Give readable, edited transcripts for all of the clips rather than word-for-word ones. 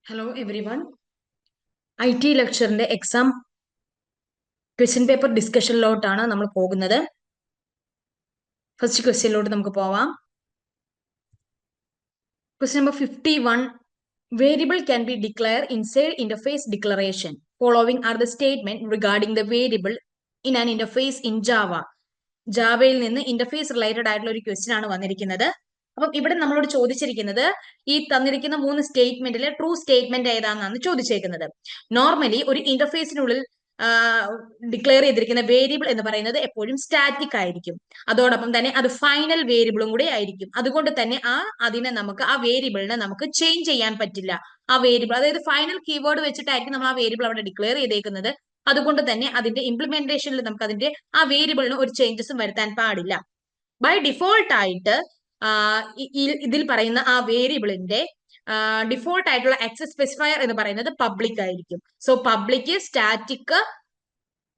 Hello everyone. IT ലെക്ചറിന്റെ exam question paper ഡിസ്കഷനിലോട്ടാണ് നമ്മൾ പോകുന്നത്. ഫസ്റ്റ് ക്വസ്റ്റ്യനിലോട്ട് നമുക്ക് പോവാം. Question number 51. Variable can be declare inside interface declaration. Following are the statement regarding the variable in an interface in Java. ജാവയിൽ നിന്ന് interface related ആയിട്ടുള്ള ഒരു ക്വസ്റ്റ്യൻ ആണ് വന്നിരിക്കുന്നത്. അപ്പം ഇവിടെ നമ്മളോട് ചോദിച്ചിരിക്കുന്നത് ഈ തന്നിരിക്കുന്ന 3 സ്റ്റേറ്റ്മെന്റിലെ ട്രൂ സ്റ്റേറ്റ്മെന്റ് ഏതാണെന്നാണ് ചോദിച്ചേക്കുന്നത്. നോർമലി ഒരു ഇന്റർഫേസിനുള്ളിൽ ഡിക്ലെയർ ചെയ്തിരിക്കുന്ന വേരിയബിൾ എന്ന് പറയുന്നത് എപ്പോഴും സ്റ്റാറ്റിക് ആയിരിക്കും. അതോടൊപ്പം തന്നെ അത് ഫൈനൽ വേരിയബിളും കൂടെ ആയിരിക്കും. അതുകൊണ്ട് തന്നെ അതിനെ നമുക്ക് ആ വേരിയബിളിനെ നമുക്ക് ചേഞ്ച് ചെയ്യാൻ പറ്റില്ല. ആ വേരിയബിൾ അതായത് ഫൈനൽ കീവേഡ് വെച്ചിട്ടായിരിക്കും നമ്മൾ ആ വേരിയബിൾ അവിടെ ഡിക്ലെയർ ചെയ്തേക്കുന്നത്. അതുകൊണ്ട് തന്നെ അതിന്റെ ഇംപ്ലിമെന്റേഷനിൽ നമുക്ക് അതിന്റെ ആ വേരിയബിളിന് ഒരു ചേഞ്ചസും വരുത്താൻ പാടില്ല. ബൈ ഡിഫോൾട്ട് ആയിട്ട് ഇതിൽ പറയുന്ന ആ വേരിയബിളിന്റെ ഡിഫോൾട്ട് ആയിട്ടുള്ള ആക്സസ് സ്പെസിഫയർ എന്ന് പറയുന്നത് പബ്ലിക് ആയിരിക്കും. സോ പബ്ലിക്, സ്റ്റാറ്റിക്,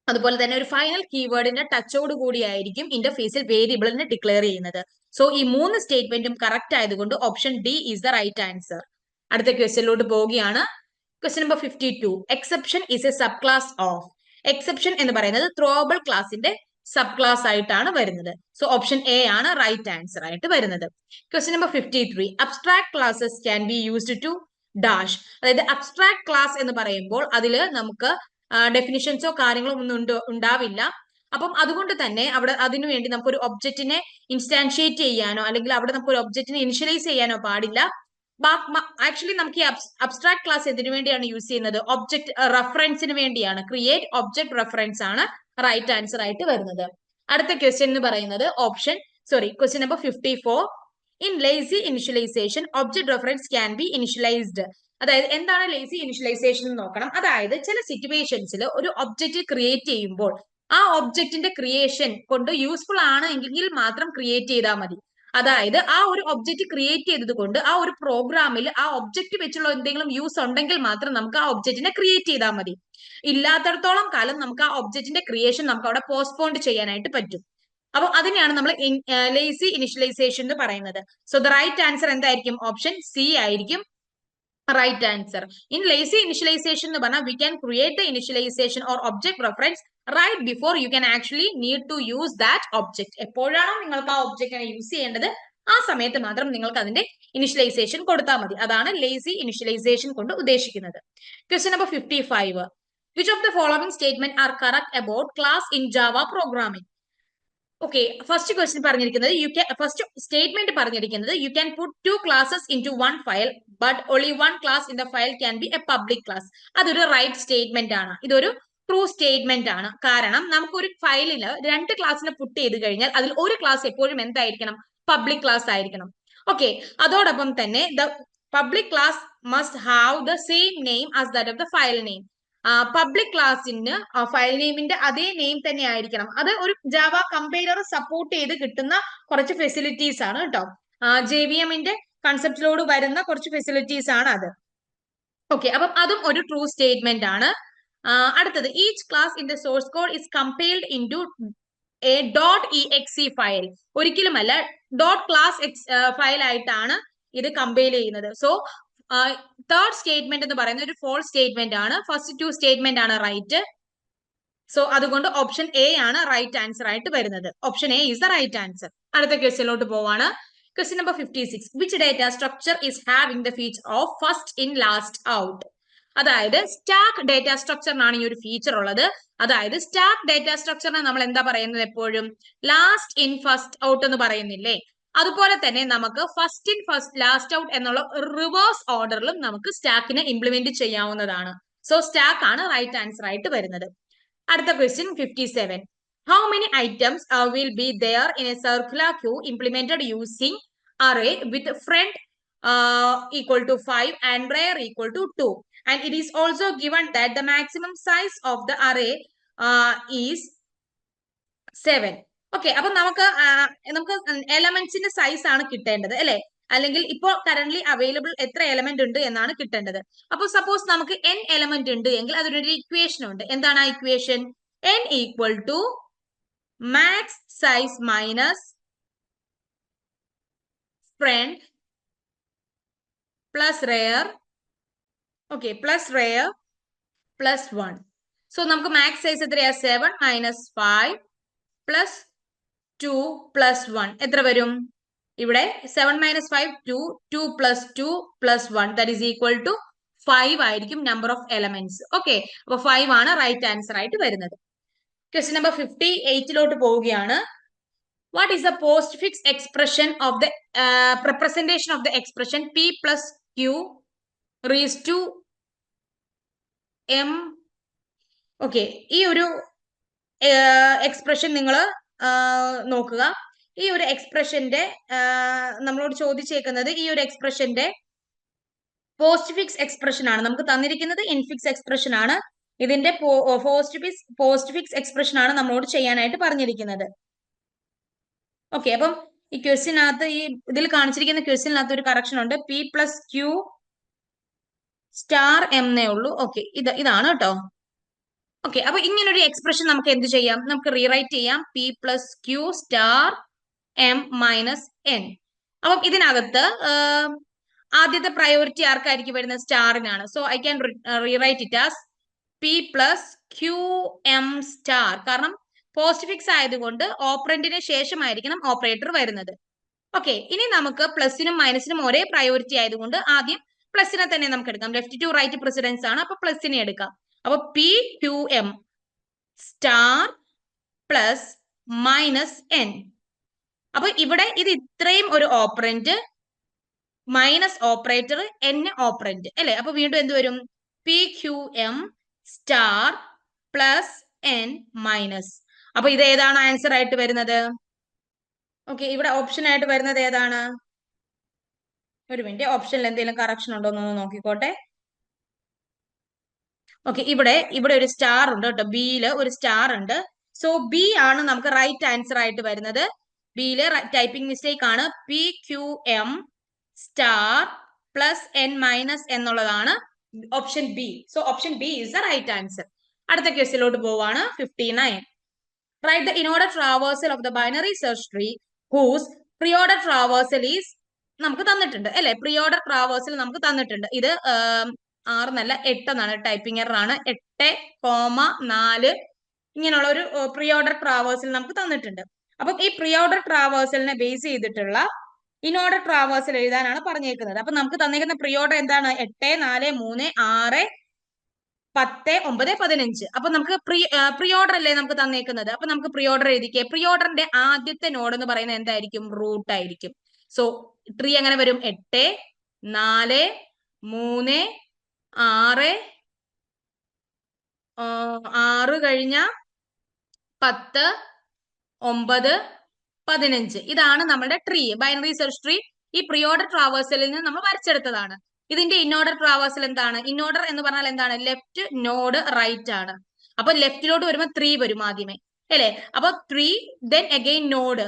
അതുപോലെ തന്നെ ഒരു ഫൈനൽ കീവേഡിന്റെ ടച്ചോട് കൂടി ആയിരിക്കും ഇന്റർഫേസിൽ വേരിയബിളിനെ ഡിക്ലെയർ ചെയ്യുന്നത്. സോ ഈ 3 സ്റ്റേറ്റ്മെന്റും കറക്റ്റ് ആയതുകൊണ്ട് option D is the right answer. അടുത്ത ക്വസ്റ്റ്യനിലോട്ട് പോവുകയാണ്. Question number 52. Exception is a subclass of. Exception എന്ന് പറയുന്നത് ത്രോബിൾ ക്ലാസിന്റെ സബ് ക്ലാസ് ആയിട്ടാണ് വരുന്നത്. സോ ഓപ്ഷൻ എ ആണ് റൈറ്റ് ആൻസർ ആയിട്ട് വരുന്നത്. Question number 53. Abstract classes can be used to dash. അതായത് അബ്സ്ട്രാക്ട് ക്ലാസ് എന്ന് പറയുമ്പോൾ അതിൽ നമുക്ക് ഡെഫിനിഷൻസോ കാര്യങ്ങളോ ഒന്നും ഉണ്ടാവില്ല. അപ്പം അതുകൊണ്ട് തന്നെ അവിടെ അതിനുവേണ്ടി നമുക്കൊരു ഒബ്ജക്റ്റിനെ ഇൻസ്റ്റാൻഷിയേറ്റ് ചെയ്യാനോ അല്ലെങ്കിൽ അവിടെ നമുക്ക് ഒരു ഒബ്ജക്റ്റിനെ ഇനിഷ്യലൈസ് ചെയ്യാനോ പാടില്ല. ആക്ച്വലി നമുക്ക് ഈ അബ്സ്ട്രാക്ട് ക്ലാസ് എന്തിനു വേണ്ടിയാണ് യൂസ് ചെയ്യുന്നത്? ഒബ്ജക്ട് റെഫറൻസിന് വേണ്ടിയാണ്. ക്രിയേറ്റ് ഒബ്ജക്ട് റെഫറൻസ് ആണ് റൈറ്റ് ആൻസർ ആയിട്ട് വരുന്നത്. അടുത്ത ക്വസ്റ്റ്യൻ എന്ന് പറയുന്നത് question number 54. In lazy initialisation object reference can be initialised. അതായത് എന്താണ് ലേസി ഇനിഷ്യലൈസേഷൻ എന്ന് നോക്കണം. അതായത് ചില സിറ്റുവേഷൻസിൽ ഒരു ഒബ്ജക്റ്റ് ക്രിയേറ്റ് ചെയ്യുമ്പോൾ ആ ഒബ്ജക്റ്റിന്റെ ക്രിയേഷൻ കൊണ്ട് യൂസ്ഫുൾ ആണ് എങ്കിൽ മാത്രം ക്രിയേറ്റ് ചെയ്താൽ മതി. അതായത് ആ ഒരു ഒബ്ജക്റ്റ് ക്രിയേറ്റ് ചെയ്തത് കൊണ്ട് ആ ഒരു പ്രോഗ്രാമിൽ ആ ഒബ്ജക്റ്റ് വെച്ചുള്ള എന്തെങ്കിലും യൂസ് ഉണ്ടെങ്കിൽ മാത്രം നമുക്ക് ആ ഒബ്ജക്റ്റിനെ ക്രിയേറ്റ് ചെയ്താൽ മതി. ഇല്ലാത്തടത്തോളം കാലം നമുക്ക് ആ ഒബ്ജക്റ്റിന്റെ ക്രിയേഷൻ നമുക്ക് അവിടെ പോസ്റ്റ്പോണ്ട് ചെയ്യാനായിട്ട് പറ്റും. അപ്പൊ അതിനെയാണ് നമ്മൾ ലേസി ഇനിഷ്യലൈസേഷൻ എന്ന് പറയുന്നത്. സോ ദ റൈറ്റ് ആൻസർ എന്തായിരിക്കും? ഓപ്ഷൻ സി ആയിരിക്കും right answer. In lazy initialisation എന്ന് പറഞ്ഞാൽ we can create the initialisation or object reference right before you can actually need to use that object. എപ്പോഴാണോ നിങ്ങൾക്ക് ആ ഒബ്ജക്റ്റിനെ യൂസ് ചെയ്യേണ്ടത് ആ സമയത്ത് മാത്രം നിങ്ങൾക്ക് അതിന്റെ ഇനിഷ്യലൈസേഷൻ കൊടുത്താൽ മതി. അതാണ് ലേസി ഇനിഷ്യലൈസേഷൻ കൊണ്ട് ഉദ്ദേശിക്കുന്നത്. Question number 55. Which of the following statement are correct about class in Java programming? Okay, first question പറഞ്ഞിരിക്കുന്നത് ഫസ്റ്റ് സ്റ്റേറ്റ്മെന്റ് പറഞ്ഞിരിക്കുന്നത് you can put 2 classes into 1 file but only 1 class in the file can be a public class. അതൊരു right statement ആണ്. ഇതൊരു true statement ആണ്. കാരണം നമുക്കൊരു ഫയലിൽ 2 ക്ലാസ്സിനെ പുട്ട് ചെയ്ത് കഴിഞ്ഞാൽ അതിൽ ഒരു ക്ലാസ് എപ്പോഴും എന്തായിരിക്കണം? പബ്ലിക് ക്ലാസ് ആയിരിക്കണം. ഓക്കെ, അതോടൊപ്പം തന്നെ the public class must have the same name as that of the file name. Public ക്ലാസ്സിന് ഫയൽ നെയിമിന്റെ അതേ നെയിം തന്നെ ആയിരിക്കണം. അത് ഒരു ജാവ കമ്പൈലർ സപ്പോർട്ട് ചെയ്ത് കിട്ടുന്ന കുറച്ച് ഫെസിലിറ്റീസ് ആണ് കേട്ടോ. JVMന്റെ കൺസെപ്റ്റിലോട് വരുന്ന കുറച്ച് ഫെസിലിറ്റീസ് ആണ് അത്. ഓക്കെ, അപ്പം അതും ഒരു ട്രൂ സ്റ്റേറ്റ്മെന്റ് ആണ്. അടുത്തത് each class in the source code is compiled into a .exe file. ഒരിക്കലുമല്ല, .class ഫയൽ ആയിട്ടാണ് ഇത് കമ്പൈൽ ചെയ്യുന്നത്. സോ തേർഡ് സ്റ്റേറ്റ്മെന്റ് എന്ന് പറയുന്നത് ഒരു ഫോൾസ് സ്റ്റേറ്റ്മെന്റ് ആണ്. ഫസ്റ്റ് 2 സ്റ്റേറ്റ്മെന്റ് ആണ് റൈറ്റ്. സോ അതുകൊണ്ട് ഓപ്ഷൻ എ ആണ് റൈറ്റ് ആൻസർ ആയിട്ട് വരുന്നത്. Option A is the right answer. അടുത്ത ക്വസ്റ്റ്യനിലോട്ട് പോവാണ്. Question number 56. Which data structure is having the feature of first in last out? അതായത് സ്റ്റാക്ക് ഡേറ്റ സ്ട്രക്ചറിനാണ് ഈ ഒരു ഫീച്ചർ ഉള്ളത്. അതായത് സ്റ്റാക്ക് ഡേറ്റ സ്ട്രക്ചറിനെ നമ്മൾ എന്താ പറയുന്നത്? എപ്പോഴും ലാസ്റ്റ് ഇൻ ഫസ്റ്റ് ഔട്ട് എന്ന് പറയുന്നില്ലേ? അതുപോലെ തന്നെ നമുക്ക് first in first last out എന്നുള്ള റിവേഴ്സ് ഓർഡറിലും നമുക്ക് സ്റ്റാക്കിനെ ഇംപ്ലിമെന്റ് ചെയ്യാവുന്നതാണ്. സോ സ്റ്റാക്ക് ആണ് റൈറ്റ് ആൻസർ ആയിട്ട് വരുന്നത്. അടുത്ത question 57. How many items will be there in a circular queue implemented using array with front equal to 5 and rear equal to 2? And it is also given that the maximum size of the array is 7. Okay, അപ്പൊ നമുക്ക് എലമെന്റ്സിന്റെ size ആണ് കിട്ടേണ്ടത് അല്ലെ? അല്ലെങ്കിൽ ഇപ്പോൾ current available എത്ര element ഉണ്ട് എന്നാണ് കിട്ടേണ്ടത്. അപ്പൊ സപ്പോസ് നമുക്ക് n എലമെന്റ് ഉണ്ട് എങ്കിൽ അതിനൊരു ഇക്വേഷൻ ഉണ്ട്. എന്താണ് ആ equation? n equal to max size minus front plus rear okay, plus rear plus 1. So നമുക്ക് മാക്സ് സൈസ് എത്രയാ? 7 മൈനസ് 5 പ്ലസ് 2 പ്ലസ് 1 എത്ര വരും? ഇവിടെ 7 minus 5 2, 2 plus 2 plus 1 that is equal to 5 ആയിരിക്കും നമ്പർ ഓഫ് എലമെന്റ്സ്. ഓക്കെ, അപ്പൊ 5 ആണ് right answer ആയിട്ട് വരുന്നത്. ക്വസ്റ്റ്യൻ നമ്പർ 58 പോവുകയാണ്. What is the postfix expression of the representation of the expression p plus q raised to m? Okay, ഈ ഒരു expression നിങ്ങൾ നോക്കുക. ഈ ഒരു എക്സ്പ്രഷന്റെ നമ്മളോട് ചോദിച്ചേക്കുന്നത് ഈ ഒരു എക്സ്പ്രഷന്റെ പോസ്റ്റ്ഫിക്സ് എക്സ്പ്രഷൻ ആണ്. നമുക്ക് തന്നിരിക്കുന്നത് ഇൻഫിക്സ് എക്സ്പ്രഷൻ ആണ്. ഇതിന്റെ പോസ്റ്റ്ഫിക്സ് എക്സ്പ്രഷൻ ആണ് നമ്മളോട് ചെയ്യാനായിട്ട് പറഞ്ഞിരിക്കുന്നത്. ഓക്കെ, അപ്പം ഈ ക്വസ്റ്റ്യനകത്ത് ഈ ഇതിൽ കാണിച്ചിരിക്കുന്ന ക്വസ്റ്റ്യനകത്ത് ഒരു കറക്ഷൻ ഉണ്ട്. P plus Q star M എന്നേ ഉള്ളൂ. ഓക്കെ, ഇതാണ് കേട്ടോ. ഓക്കെ, അപ്പൊ ഇങ്ങനൊരു എക്സ്പ്രഷൻ നമുക്ക് എന്ത് ചെയ്യാം? നമുക്ക് റീറൈറ്റ് ചെയ്യാം P plus Q star M minus N. അപ്പം ഇതിനകത്ത് ആദ്യത്തെ പ്രയോറിറ്റി ആർക്കായിരിക്കും വരുന്നത്? സ്റ്റാറിനാണ്. So I can rewrite it as P plus Q M star. കാരണം പോസ്റ്റ്ഫിക്സ് ആയതുകൊണ്ട് ഓപ്പറന്റിന് ശേഷമായിരിക്കണം ഓപ്പറേറ്റർ വരുന്നത്. ഓക്കെ, ഇനി നമുക്ക് പ്ലസിനും മൈനസിനും ഒരേ പ്രയോറിറ്റി ആയതുകൊണ്ട് ആദ്യം പ്ലസിനെ തന്നെ നമുക്ക് എടുക്കാം. ലെഫ്റ്റ് ടു റൈറ്റ് പ്രസിഡൻസ് ആണ്, അപ്പൊ പ്ലസിനെ എടുക്കാം. അപ്പൊ P Q M star plus minus N. അപ്പൊ ഇവിടെ ഇത് ഇത്രയും ഒരു operand, minus operator, N operand അല്ലെ. അപ്പൊ വീണ്ടും എന്ത് വരും? P Q M star plus N minus. അപ്പൊ ഇത് ഏതാണ് ആൻസർ ആയിട്ട് വരുന്നത്? ഓക്കെ, ഇവിടെ ഓപ്ഷൻ ആയിട്ട് വരുന്നത് ഏതാണ്? ഒരു മിനിറ്റ്, ഓപ്ഷനിൽ എന്തെങ്കിലും കറക്ഷൻ ഉണ്ടോ എന്ന് നോക്കിക്കോട്ടെ. ഓക്കെ, ഇവിടെ ഒരു സ്റ്റാർ ഉണ്ട് കേട്ടോ. ബിയില് ഒരു സ്റ്റാർ ഉണ്ട്. സോ ബി ആണ് നമുക്ക് റൈറ്റ് ആൻസർ ആയിട്ട് വരുന്നത്. ബിയില് ടൈപ്പിംഗ് മിസ്റ്റേക്ക് ആണ്. P Q M star plus N minus എന്നുള്ളതാണ് option B. So option B is the right answer. അടുത്ത ക്വസ്റ്റ്യനിലോട്ട് പോവാണ്. 59. Write the in-order traversal of the binary search tree whose pre-order traversal is നമുക്ക് തന്നിട്ടുണ്ട് അല്ലെ. Pre-order traversal നമുക്ക് തന്നിട്ടുണ്ട്. ഇത് 6 എന്നല്ല 8 എന്നാണ്, ടൈപ്പിംഗ് എറർ ആണ്. 8,4 ഇങ്ങനെയുള്ള ഒരു പ്രീ-ഓർഡർ ട്രാവേഴ്സൽ നമുക്ക് തന്നിട്ടുണ്ട്. അപ്പം ഈ പ്രീ-ഓർഡർ ട്രാവേഴ്സലിനെ ബേസ് ചെയ്തിട്ടുള്ള ഇൻ-ഓർഡർ ട്രാവേഴ്സൽ എഴുതാനാണ് പറഞ്ഞേക്കുന്നത്. അപ്പൊ നമുക്ക് തന്നിരിക്കുന്ന പ്രീ-ഓർഡർ എന്താണ്? 8, 4, 3, 6, 10, 9, 15. അപ്പൊ നമുക്ക് പ്രീ ഓർഡർ അല്ലേ നമുക്ക് തന്നേക്കുന്നത്. അപ്പൊ നമുക്ക് പ്രീ ഓർഡർ എഴുതിക്കേ. പ്രീ ഓർഡറിന്റെ ആദ്യത്തെ നോഡ് എന്ന് പറയുന്നത് എന്തായിരിക്കും? റൂട്ട് ആയിരിക്കും. സോ ട്രീ എങ്ങനെ വരും? 8, 4, 3, 6, 6 കഴിഞ്ഞ 10, 9, 15. ഇതാണ് നമ്മുടെ ട്രീ, ബൈനറി സെർച്ച് ട്രീ. ഈ പ്രീ ഓർഡർ ട്രാവേഴ്സലിൽ നിന്ന് നമ്മൾ വരച്ചെടുത്തതാണ്. ഇതിന്റെ ഇൻഓർഡർ ട്രാവേഴ്സൽ എന്താണ്? ഇൻഓർഡർ എന്ന് പറഞ്ഞാൽ എന്താണ്? ലെഫ്റ്റ് നോഡ് റൈറ്റ് ആണ്. അപ്പൊ ലെഫ്റ്റിലോട്ട് വരുമ്പോൾ 3 വരും ആദ്യമേ അല്ലെ. അപ്പൊ 3, ദെൻ അഗെയിൻ നോഡ്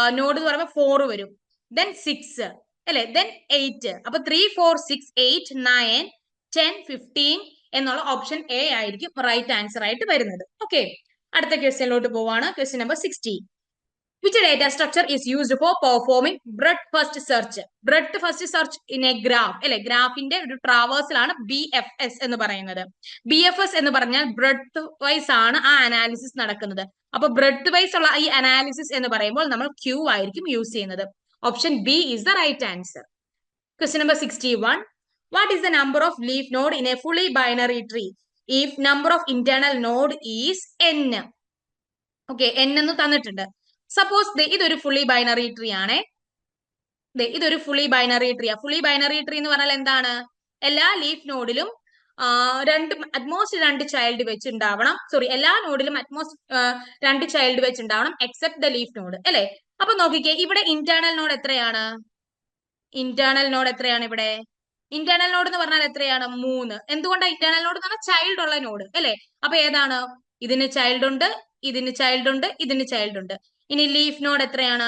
എന്ന് പറയുമ്പോൾ 4 വരും, ദെൻ 6 അല്ലെ, ദെൻ 8. അപ്പൊ 3, 4, 6, 8, 9, 10, 15 എന്നുള്ള ഓപ്ഷൻ എ ആയിരിക്കും റൈറ്റ് ആൻസർ ആയിട്ട് വരുന്നത്. ഓക്കെ, അടുത്ത ക്വസ്റ്റ്യനിലോട്ട് പോവാണ്. Question number 60. Which data structure is used for performing breadth first search? Breadth first search in a graph അല്ലെ. ഗ്രാഫിന്റെ ഒരു ട്രാവേഴ്സൽ ആണ് BFS എന്ന് പറയുന്നത്. BFS എന്ന് പറഞ്ഞാൽ ബ്രെഡ്ത്ത് വൈസ് ആണ് ആ അനാലിസിസ് നടക്കുന്നത്. അപ്പൊ ബ്രെഡ്ത്ത് വൈസ് ഉള്ള ഈ അനാലിസിസ് എന്ന് പറയുമ്പോൾ നമ്മൾ Q ആയിരിക്കും യൂസ് ചെയ്യുന്നത്. Option B is the right answer. Question number 61. What is the number of leaf node in a fully binary tree if number of internal node is n? Okay, n എന്ന് തന്നിട്ടുണ്ട്. Suppose ഇതൊരു fully binary tree ആണേ. ഇതൊരു fully binary tree. Fully binary tree എന്ന് പറഞ്ഞാൽ എന്താണ്? എല്ലാ leaf നോഡിലും അറ്റ്മോസ്റ്റ് 2 ചൈൽഡ് വെച്ച് ഉണ്ടാവണം. സോറി, എല്ലാ നോഡിലും അറ്റ്മോസ്റ്റ് 2 ചൈൽഡ് വെച്ച് ഉണ്ടാവണം എക്സെപ്റ്റ് ദ ലീഫ് നോഡ് അല്ലെ. അപ്പൊ നോക്കിക്കേ, ഇവിടെ ഇന്റേണൽ നോഡ് എത്രയാണ്? ഇന്റേണൽ നോഡ് എത്രയാണ് ഇവിടെ? ഇന്റേണൽ നോഡ് എന്ന് പറഞ്ഞാൽ എത്രയാണ്? 3. എന്തുകൊണ്ടാണ് ഇന്റേണൽ നോഡ് എന്ന് പറഞ്ഞാൽ ചൈൽഡ് ഉള്ള നോഡ് അല്ലെ. അപ്പൊ ഏതാണ്? ഇതിന് ചൈൽഡ് ഉണ്ട്, ഇതിന് ചൈൽഡ് ഉണ്ട്, ഇതിന് ചൈൽഡ് ഉണ്ട്. ഇനി ലീഫ് നോഡ് എത്രയാണ്?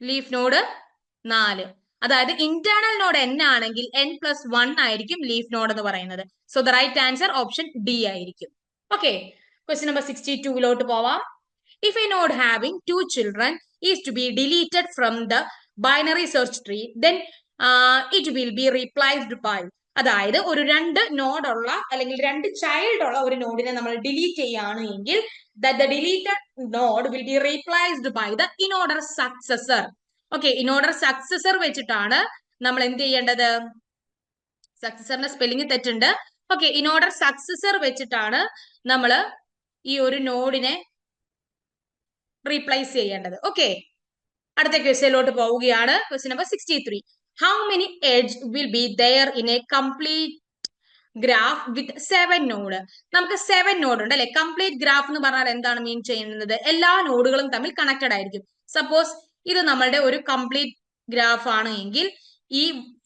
Leaf node 4. അതായത് ഇന്റേണൽ നോഡ് n ആണെങ്കിൽ n+1 ആയിരിക്കും ലീഫ് നോഡ് എന്ന് പറയുന്നത്. So the right answer option D ആയിരിക്കും. ഓക്കെ, ക്വസ്റ്റ്യൻ നമ്പർ 62 പോവാം. If a node having 2 children is to be deleted from the binary search tree, then it will be replaced by. അതായത് ഒരു രണ്ട് നോഡുള്ള അല്ലെങ്കിൽ രണ്ട് child ഉള്ള ഒരു നോഡിനെ നമ്മൾ ഡിലീറ്റ് ചെയ്യുകയാണ് എങ്കിൽ that the deleted node will be replaced by the in order successor. Okay, in order successor വെച്ചിട്ടാണ് നമ്മൾ എന്ത് ചെയ്യേണ്ടത്? സക്സസറിന്റെ സ്പെല്ലിംഗ് തെറ്റുണ്ട്. ഓക്കെ, in order successor വെച്ചിട്ടാണ് നമ്മൾ ഈ ഒരു നോഡിനെ റീപ്ലേസ് ചെയ്യേണ്ടത്. ഓക്കെ, അടുത്ത ക്വസ്റ്റ്യനിലോട്ട് പോവുകയാണ്. Question number 63. How many edge will be there in a complete graph with 7 node? നമുക്ക് 7 നോഡ് ഉണ്ട് അല്ലെ. കംപ്ലീറ്റ് ഗ്രാഫ് എന്ന് പറഞ്ഞാൽ എന്താണ് മീൻ ചെയ്യുന്നത്? എല്ലാ നോഡുകളും തമ്മിൽ കണക്റ്റഡ് ആയിരിക്കും. സപ്പോസ് ഇത് നമ്മളുടെ ഒരു കംപ്ലീറ്റ് ഗ്രാഫ് ആണ് എങ്കിൽ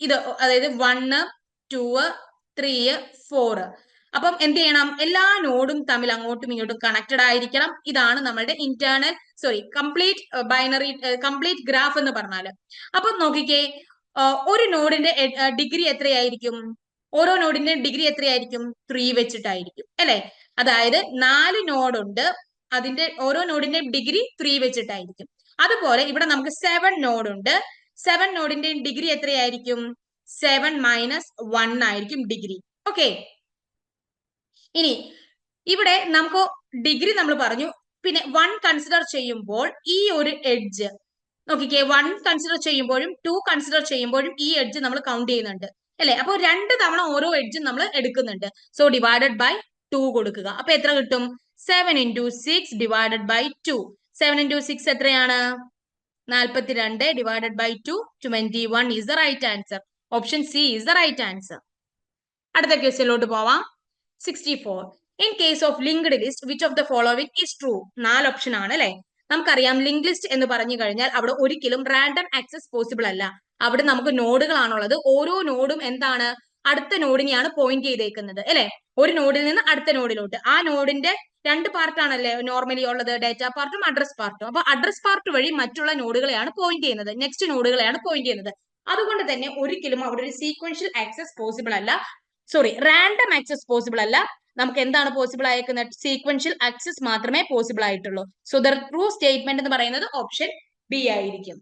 ഇത് അതായത് 1 2 3 4, അപ്പം എന്ത് ചെയ്യണം? എല്ലാ നോഡും തമ്മിൽ അങ്ങോട്ടും ഇങ്ങോട്ടും കണക്റ്റഡ് ആയിരിക്കണം. ഇതാണ് നമ്മളുടെ കംപ്ലീറ്റ് ഗ്രാഫ് എന്ന് പറഞ്ഞാൽ. അപ്പൊ നോക്കിക്കേ, ഒരു നോഡിന്റെ ഡിഗ്രി എത്രയായിരിക്കും? ഓരോ നോഡിന്റെ ഡിഗ്രി എത്രയായിരിക്കും? 3 വെച്ചിട്ടായിരിക്കും അല്ലെ. അതായത് 4 നോഡ് ഉണ്ട്, അതിന്റെ ഓരോ നോഡിന്റെ ഡിഗ്രി 3 വെച്ചിട്ടായിരിക്കും. അതുപോലെ ഇവിടെ നമുക്ക് 7 നോഡ് ഉണ്ട്. 7 നോഡിന്റെ ഡിഗ്രി എത്രയായിരിക്കും? 7 - 1 ആയിരിക്കും ഡിഗ്രി. ഓക്കെ, ഇനി ഇവിടെ നമുക്ക് ഡിഗ്രി നമ്മൾ പറഞ്ഞു. പിന്നെ 1 കൺസിഡർ ചെയ്യുമ്പോൾ ഈ ഒരു എഡ്ജ് നോക്കിക്കേ, 1 കൺസിഡർ ചെയ്യുമ്പോഴും 2 കൺസിഡർ ചെയ്യുമ്പോഴും ഈ എഡ്ജ് നമ്മൾ കൗണ്ട് ചെയ്യുന്നുണ്ട് അല്ലെ. അപ്പൊ 2 തവണ ഓരോ എഡ്ജും നമ്മൾ എടുക്കുന്നുണ്ട്. സോ ഡിവൈഡഡ് ബൈ 2 കൊടുക്കുക. അപ്പൊ എത്ര കിട്ടും? 7 × 6 ഡിവൈഡഡ് ബൈ 2. 7 × 6 എത്രയാണ്? 42 divided by 2 21 is the right answer. Option C is the right answer. അടുത്ത ക്വസ്റ്റ്യനിലോട്ട് പോവാം. 64. In case of linked list which of the following is true? 4 option ആണ് അല്ലെ. നമുക്കറിയാം ലിങ്ക് ലിസ്റ്റ് എന്ന് പറഞ്ഞു കഴിഞ്ഞാൽ അവിടെ ഒരിക്കലും റാൻഡം ആക്സസ് പോസിബിൾ അല്ല. അവിടെ നമുക്ക് നോഡുകളാണുള്ളത്. ഓരോ നോഡും എന്താണ്? അടുത്ത നോഡിനെയാണ് പോയിന്റ് ചെയ്തേക്കുന്നത് അല്ലെ. ഒരു നോഡിൽ നിന്ന് അടുത്ത നോഡിലോട്ട്. ആ നോഡിന്റെ 2 പാർട്ടാണല്ലേ നോർമലി ഉള്ളത്, ഡേറ്റ പാർട്ടും അഡ്രസ് പാർട്ടും. അപ്പൊ അഡ്രസ് പാർട്ട് വഴി മറ്റുള്ള നോഡുകളെയാണ് പോയിന്റ് ചെയ്യുന്നത്, നെക്സ്റ്റ് നോഡുകളെയാണ് പോയിന്റ് ചെയ്യുന്നത്. അതുകൊണ്ട് തന്നെ ഒരിക്കലും അവിടെ ഒരു സീക്വൻഷ്യൽ ആക്സസ് പോസിബിൾ അല്ല, റാൻഡം ആക്സസ് പോസിബിൾ അല്ല. നമുക്ക് എന്താണ് പോസിബിൾ ആയിരിക്കുന്നത്? സീക്വൻഷ്യൽ ആക്സസ് മാത്രമേ പോസിബിൾ ആയിട്ടുള്ളൂ. സോ ദ ട്രൂ സ്റ്റേറ്റ്മെന്റ് എന്ന് പറയുന്നത് ഓപ്ഷൻ ബി ആയിരിക്കും.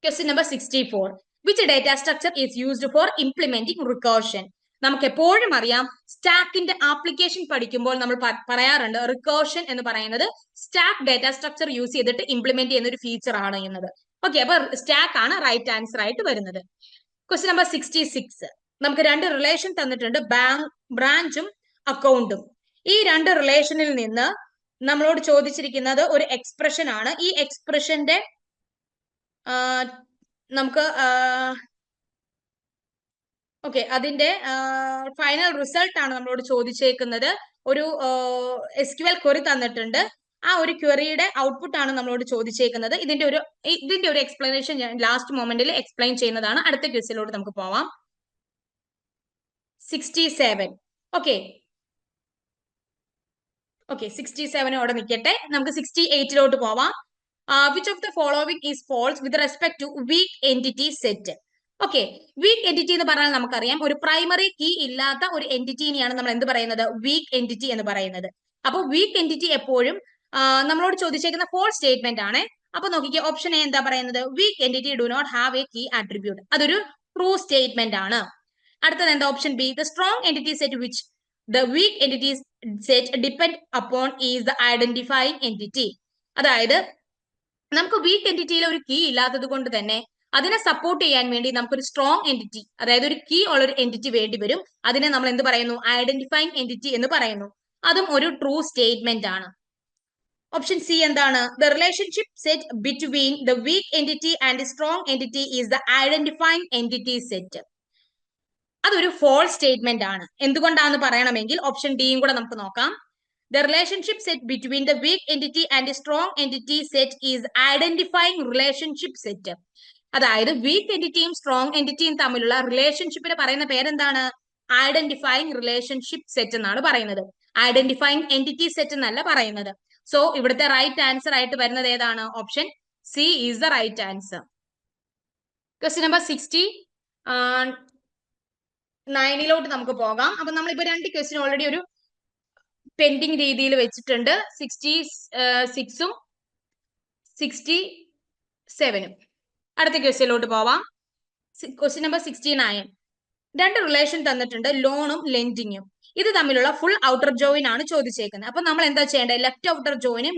Question number 64. Which data structure is used for implementing recursion? നമുക്ക് എപ്പോഴും അറിയാം, സ്റ്റാക്കിന്റെ ആപ്ലിക്കേഷൻ പഠിക്കുമ്പോൾ നമ്മൾ പറയാറുണ്ട് റിക്കർഷൻ എന്ന് പറയുന്നത് സ്റ്റാക്ക് ഡേറ്റ സ്ട്രക്ചർ യൂസ് ചെയ്തിട്ട് ഇംപ്ലിമെന്റ് ചെയ്യുന്ന ഒരു ഫീച്ചർ ആണ് എന്നത്. ഓക്കെ, അപ്പൊ സ്റ്റാക്ക് ആണ് റൈറ്റ് ആൻസർ ആയിട്ട് വരുന്നത്. Question number 66. നമുക്ക് 2 റിലേഷൻ തന്നിട്ടുണ്ട്, ബ്രാഞ്ചും അക്കൗണ്ടും. ഈ 2 റിലേഷനിൽ നിന്ന് നമ്മളോട് ചോദിച്ചിരിക്കുന്നത് ഒരു എക്സ്പ്രഷൻ ആണ്. ഈ എക്സ്പ്രഷന്റെ നമുക്ക് ഓക്കെ, അതിന്റെ ഫൈനൽ റിസൾട്ട് ആണ് നമ്മളോട് ചോദിച്ചേക്കുന്നത്. ഒരു SQL ക്വറി തന്നിട്ടുണ്ട്. ആ ഒരു ക്വറിയുടെ ഔട്ട്പുട്ട് ആണ് നമ്മളോട് ചോദിച്ചേക്കുന്നത്. ഇതിന്റെ ഒരു എക്സ്പ്ലനേഷൻ ഞാൻ ലാസ്റ്റ് മൊമെന്റിൽ എക്സ്പ്ലെയിൻ ചെയ്യുന്നതാണ്. അടുത്ത ക്വസ്റ്റിലോട്ട് നമുക്ക് പോവാം. 67. ഓക്കെ 67 അവിടെ നിൽക്കട്ടെ. നമുക്ക് 68ലോട്ട് പോവാം. Which of the following is false with respect to weak entity set? Okay, weak entity എന്ന് പറഞ്ഞാൽ നമുക്കറിയാം ഒരു പ്രൈമറി കീ ഇല്ലാത്ത ഒരു എൻറ്റിറ്റിനെയാണ് നമ്മൾ എന്ത് പറയുന്നത്? വീക്ക് എൻറ്റിറ്റി എന്ന് പറയുന്നത്. അപ്പോൾ വീക്ക് എൻറ്റിറ്റി എപ്പോഴും നമ്മളോട് ചോദിച്ചേക്കുന്ന ഫോൾസ് സ്റ്റേറ്റ്മെന്റ് ആണ്. അപ്പൊ നോക്കിക്കേ, ഓപ്ഷൻ എ എന്താ പറയുന്നത്? Weak entity do not have a key attribute. അതൊരു ട്രൂ സ്റ്റേറ്റ്മെന്റ് ആണ്. അടുത്തത് എന്താ? Option B, the strong entity set which the weak entity set depend upon is the identifying entity. അതായത് നമുക്ക് വീക്ക് എൻറ്റിറ്റിയിൽ ഒരു കീ ഇല്ലാത്തത് കൊണ്ട് തന്നെ അതിനെ സപ്പോർട്ട് ചെയ്യാൻ വേണ്ടി നമുക്കൊരു സ്ട്രോങ് എൻറ്റിറ്റി, അതായത് ഒരു കീ ഉള്ള ഒരു എൻറ്റിറ്റി വേണ്ടി വരും. അതിനെ നമ്മൾ എന്ത് പറയുന്നു? ഐഡന്റിഫൈങ് എൻറ്റിറ്റി എന്ന് പറയുന്നു. അതും ഒരു ട്രൂ സ്റ്റേറ്റ്മെന്റ് ആണ്. ഓപ്ഷൻ സി എന്താണ്? The relationship set between the weak entity and strong entity is the identifying entity set. അതൊരു ഫോൾസ് സ്റ്റേറ്റ്മെന്റ് ആണ്. എന്തുകൊണ്ടാന്ന് പറയണമെങ്കിൽ ഓപ്ഷൻ ഡിയും കൂടെ നമുക്ക് നോക്കാം. The relationship set between the weak entity and a strong entity set is identifying relationship set. അതായത് week എൻറ്റിറ്റിയും strong എൻറ്റിറ്റിയും തമ്മിലുള്ള റിലേഷൻഷിപ്പിന് പറയുന്ന പേരെന്താണ്? ഐഡന്റിഫൈങ് റിലേഷൻഷിപ്പ് സെറ്റ് എന്നാണ് പറയുന്നത്. ഐഡന്റിഫൈങ് എൻറ്റിറ്റി സെറ്റ് എന്നല്ല പറയുന്നത്. സോ ഇവിടുത്തെ റൈറ്റ് ആൻസർ ആയിട്ട് വരുന്നത് ഏതാണ്? Option C is the right answer. Question number 69ലോട്ട് നമുക്ക് പോകാം. അപ്പൊ നമ്മളിപ്പോ 2 ക്വസ്റ്റ്യൻ ഓൾറെഡി ഒരു പെൻഡിങ് രീതിയിൽ വെച്ചിട്ടുണ്ട്. 66ഉം 67ഉം. അടുത്ത ക്വസ്റ്റ്യനിലോട്ട് പോവാം. Question number 69. രണ്ട് റിലേഷൻ തന്നിട്ടുണ്ട്, ലോണും ലെൻഡിങ്ങും. ഇത് തമ്മിലുള്ള ഫുൾ ഔട്ടർ ജോയിൻ ആണ് ചോദിച്ചേക്കുന്നത്. അപ്പൊ നമ്മൾ എന്താ ചെയ്യേണ്ടത്? ലെഫ്റ്റ് ഔട്ടർ ജോയിനും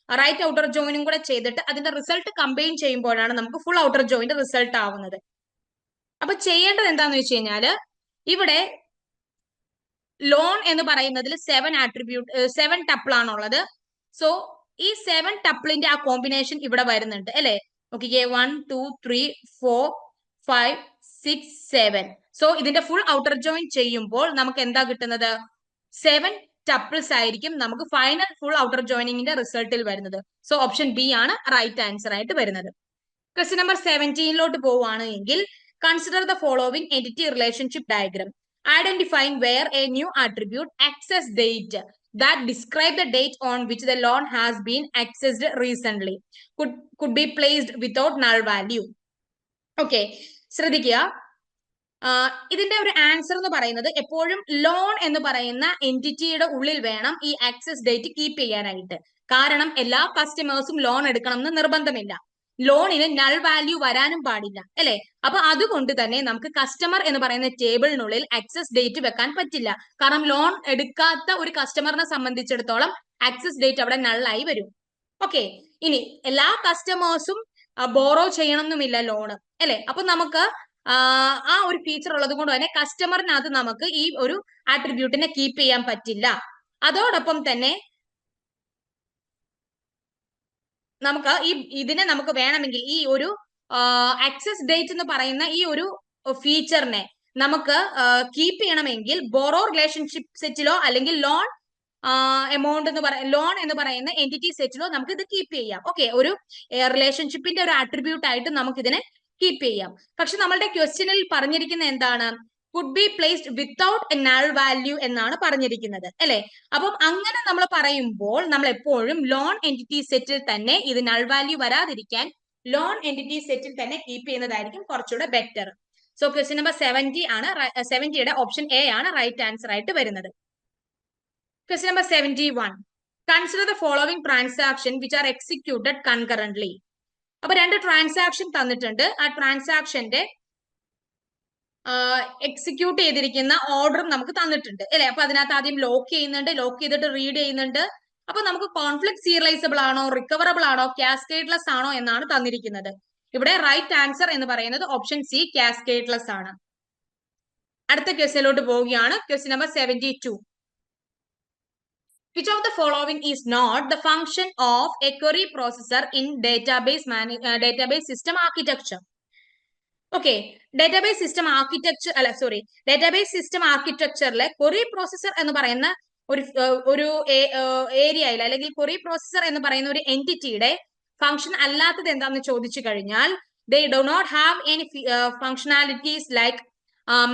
റൈറ്റ് ഔട്ടർ ജോയിനും കൂടെ ചെയ്തിട്ട് അതിന്റെ റിസൾട്ട് കമ്പൈൻ ചെയ്യുമ്പോഴാണ് നമുക്ക് ഫുൾ ഔട്ടർ ജോയിന്റെ റിസൾട്ട് ആവുന്നത്. അപ്പൊ ചെയ്യേണ്ടത് എന്താന്ന് വെച്ച് കഴിഞ്ഞാല് ഇവിടെ ലോൺ എന്ന് പറയുന്നതിൽ 7 ടപ്പിൾ ആണുള്ളത്. സോ ഈ 7 ടപ്പിളിന്റെ ആ കോമ്പിനേഷൻ ഇവിടെ വരുന്നുണ്ട് അല്ലെ. നോക്കിക്കേ, 1 2 3 4 5 6 7. സോ ഇതിന്റെ ഫുൾ ഔട്ടർ ജോയിൻ ചെയ്യുമ്പോൾ നമുക്ക് എന്താ കിട്ടുന്നത്? 7 ടപ്പിൾസ് ആയിരിക്കും നമുക്ക് ഫൈനൽ ഫുൾ ഔട്ടർ ജോയിനിങ്ങിന്റെ റിസൾട്ടിൽ വരുന്നത്. സോ ഓപ്ഷൻ ബി ആണ് റൈറ്റ് ആൻസർ ആയിട്ട് വരുന്നത്. ക്വസ്റ്റ്യൻ നമ്പർ 17 പോവുകയാണ് എങ്കിൽ consider the following entity relationship diagram, identifying where a new attribute access date that describe the date on which the loan has been accessed recently could be placed without null value. Okay, ശ്രദ്ധിക്കുക. ഇതിന്റെ ഒരു answer എന്ന് പറയുന്നത് എപ്പോഴും loan എന്ന് പറയുന്ന എൻറ്റിറ്റിയുടെ ഉള്ളിൽ വേണം ഈ ആക്സസ് ഡേറ്റ് കീപ്പ് ചെയ്യാനായിട്ട്. കാരണം എല്ലാ കസ്റ്റമേഴ്സും ലോൺ എടുക്കണം എന്ന് നിർബന്ധമില്ല. ലോണിന് നൾ വാല്യൂ വരാനും പാടില്ല അല്ലെ. അപ്പൊ അതുകൊണ്ട് തന്നെ നമുക്ക് കസ്റ്റമർ എന്ന് പറയുന്ന ടേബിളിനുള്ളിൽ ആക്സസ് ഡേറ്റ് വെക്കാൻ പറ്റില്ല. കാരണം ലോൺ എടുക്കാത്ത ഒരു കസ്റ്റമറിനെ സംബന്ധിച്ചിടത്തോളം ആക്സസ് ഡേറ്റ് അവിടെ നള്ളായി വരും. ഓക്കെ, ഇനി എല്ലാ കസ്റ്റമേഴ്സും ബോറോ ചെയ്യണമെന്നുമില്ല ലോണ് അല്ലെ. അപ്പൊ നമുക്ക് ആ ഒരു ഫീച്ചർ ഉള്ളത് കൊണ്ട് തന്നെ കസ്റ്റമറിനകത്ത് നമുക്ക് ഈ ഒരു ആട്രിബ്യൂട്ടിനെ കീപ്പ് ചെയ്യാൻ പറ്റില്ല. അതോടൊപ്പം തന്നെ നമുക്ക് ഇതിനെ നമുക്ക് വേണമെങ്കിൽ ഈ ഒരു ആക്സസ് ഡേറ്റ് എന്ന് പറയുന്ന ഈ ഒരു ഫീച്ചറിനെ നമുക്ക് കീപ്പ് ചെയ്യണമെങ്കിൽ ബോറോ റിലേഷൻഷിപ്പ് സെറ്റിലോ അല്ലെങ്കിൽ ലോൺ എമൗണ്ട് ലോൺ എന്ന് പറയുന്ന എൻറ്റിറ്റി സെറ്റിലോ നമുക്ക് ഇത് കീപ്പ് ചെയ്യാം. ഓക്കെ, ഒരു റിലേഷൻഷിപ്പിന്റെ ഒരു ആട്രിബ്യൂട്ട് ആയിട്ട് നമുക്ക് ഇതിനെ കീപ്പ് ചെയ്യാം. പക്ഷെ നമ്മളുടെ ക്വസ്റ്റ്യനിൽ പറഞ്ഞിരിക്കുന്ന എന്താണ്? Could be placed without A null value എന്നാണ് പറഞ്ഞിരിക്കുന്നത് അല്ലെ. അപ്പം അങ്ങനെ നമ്മൾ പറയുമ്പോൾ നമ്മൾ എപ്പോഴും ലോൺ എൻറ്റിറ്റി സെറ്റിൽ തന്നെ ഇത് നൾ വാല്യൂ വരാതിരിക്കാൻ ലോൺ എൻറ്റിറ്റി സെറ്റിൽ തന്നെ കീപ്പ് ചെയ്യുന്നതായിരിക്കും കുറച്ചുകൂടെ ബെറ്റർ. സോ ക്വസ്റ്റ്യൻ നമ്പർ 70 ആണ് 70യുടെ ഓപ്ഷൻ എ ആണ് റൈറ്റ് ആൻസർ ആയിട്ട് വരുന്നത്. Question number 71. Consider the following transaction which are executed concurrently. അപ്പൊ രണ്ട് ട്രാൻസാക്ഷൻ തന്നിട്ടുണ്ട്. ആ ട്രാൻസാക്ഷന്റെ എക്സിക്യൂട്ട് ചെയ്തിരിക്കുന്ന ഓർഡറും നമുക്ക് തന്നിട്ടുണ്ട് അല്ലെ. അപ്പൊ അതിനകത്ത് ആദ്യം ലോക്ക് ചെയ്യുന്നുണ്ട്, ലോക്ക് ചെയ്തിട്ട് റീഡ് ചെയ്യുന്നുണ്ട്. അപ്പൊ നമുക്ക് കോൺഫ്ലിക്ട് സീരിയലൈസബിൾ ആണോ, റിക്കവറബിൾ ആണോ, കാസ്കേഡ്ലെസ് ആണോ എന്നാണ് തന്നിരിക്കുന്നത്. ഇവിടെ റൈറ്റ് ആൻസർ എന്ന് പറയുന്നത് ഓപ്ഷൻ സി കാസ്കേഡ്ലെസ് ആണ്. അടുത്ത ക്വസ്റ്റ്യനിലോട്ട് പോവുകയാണ്. Question number 72. Which of the following is not the function of a query processor in database system architecture? Okay, database system ആർക്കിടെക്ചറിലെ ക്വറി പ്രോസസർ എന്ന് പറയുന്ന ഒരു ഏരിയയിൽ അല്ലെങ്കിൽ ക്വറി പ്രോസസർ എന്ന് പറയുന്ന ഒരു എൻറ്റിറ്റിയുടെ ഫംഗ്ഷൻ അല്ലാത്തത് എന്താണെന്ന് ചോദിച്ചു കഴിഞ്ഞാൽ they do not have any functionalities like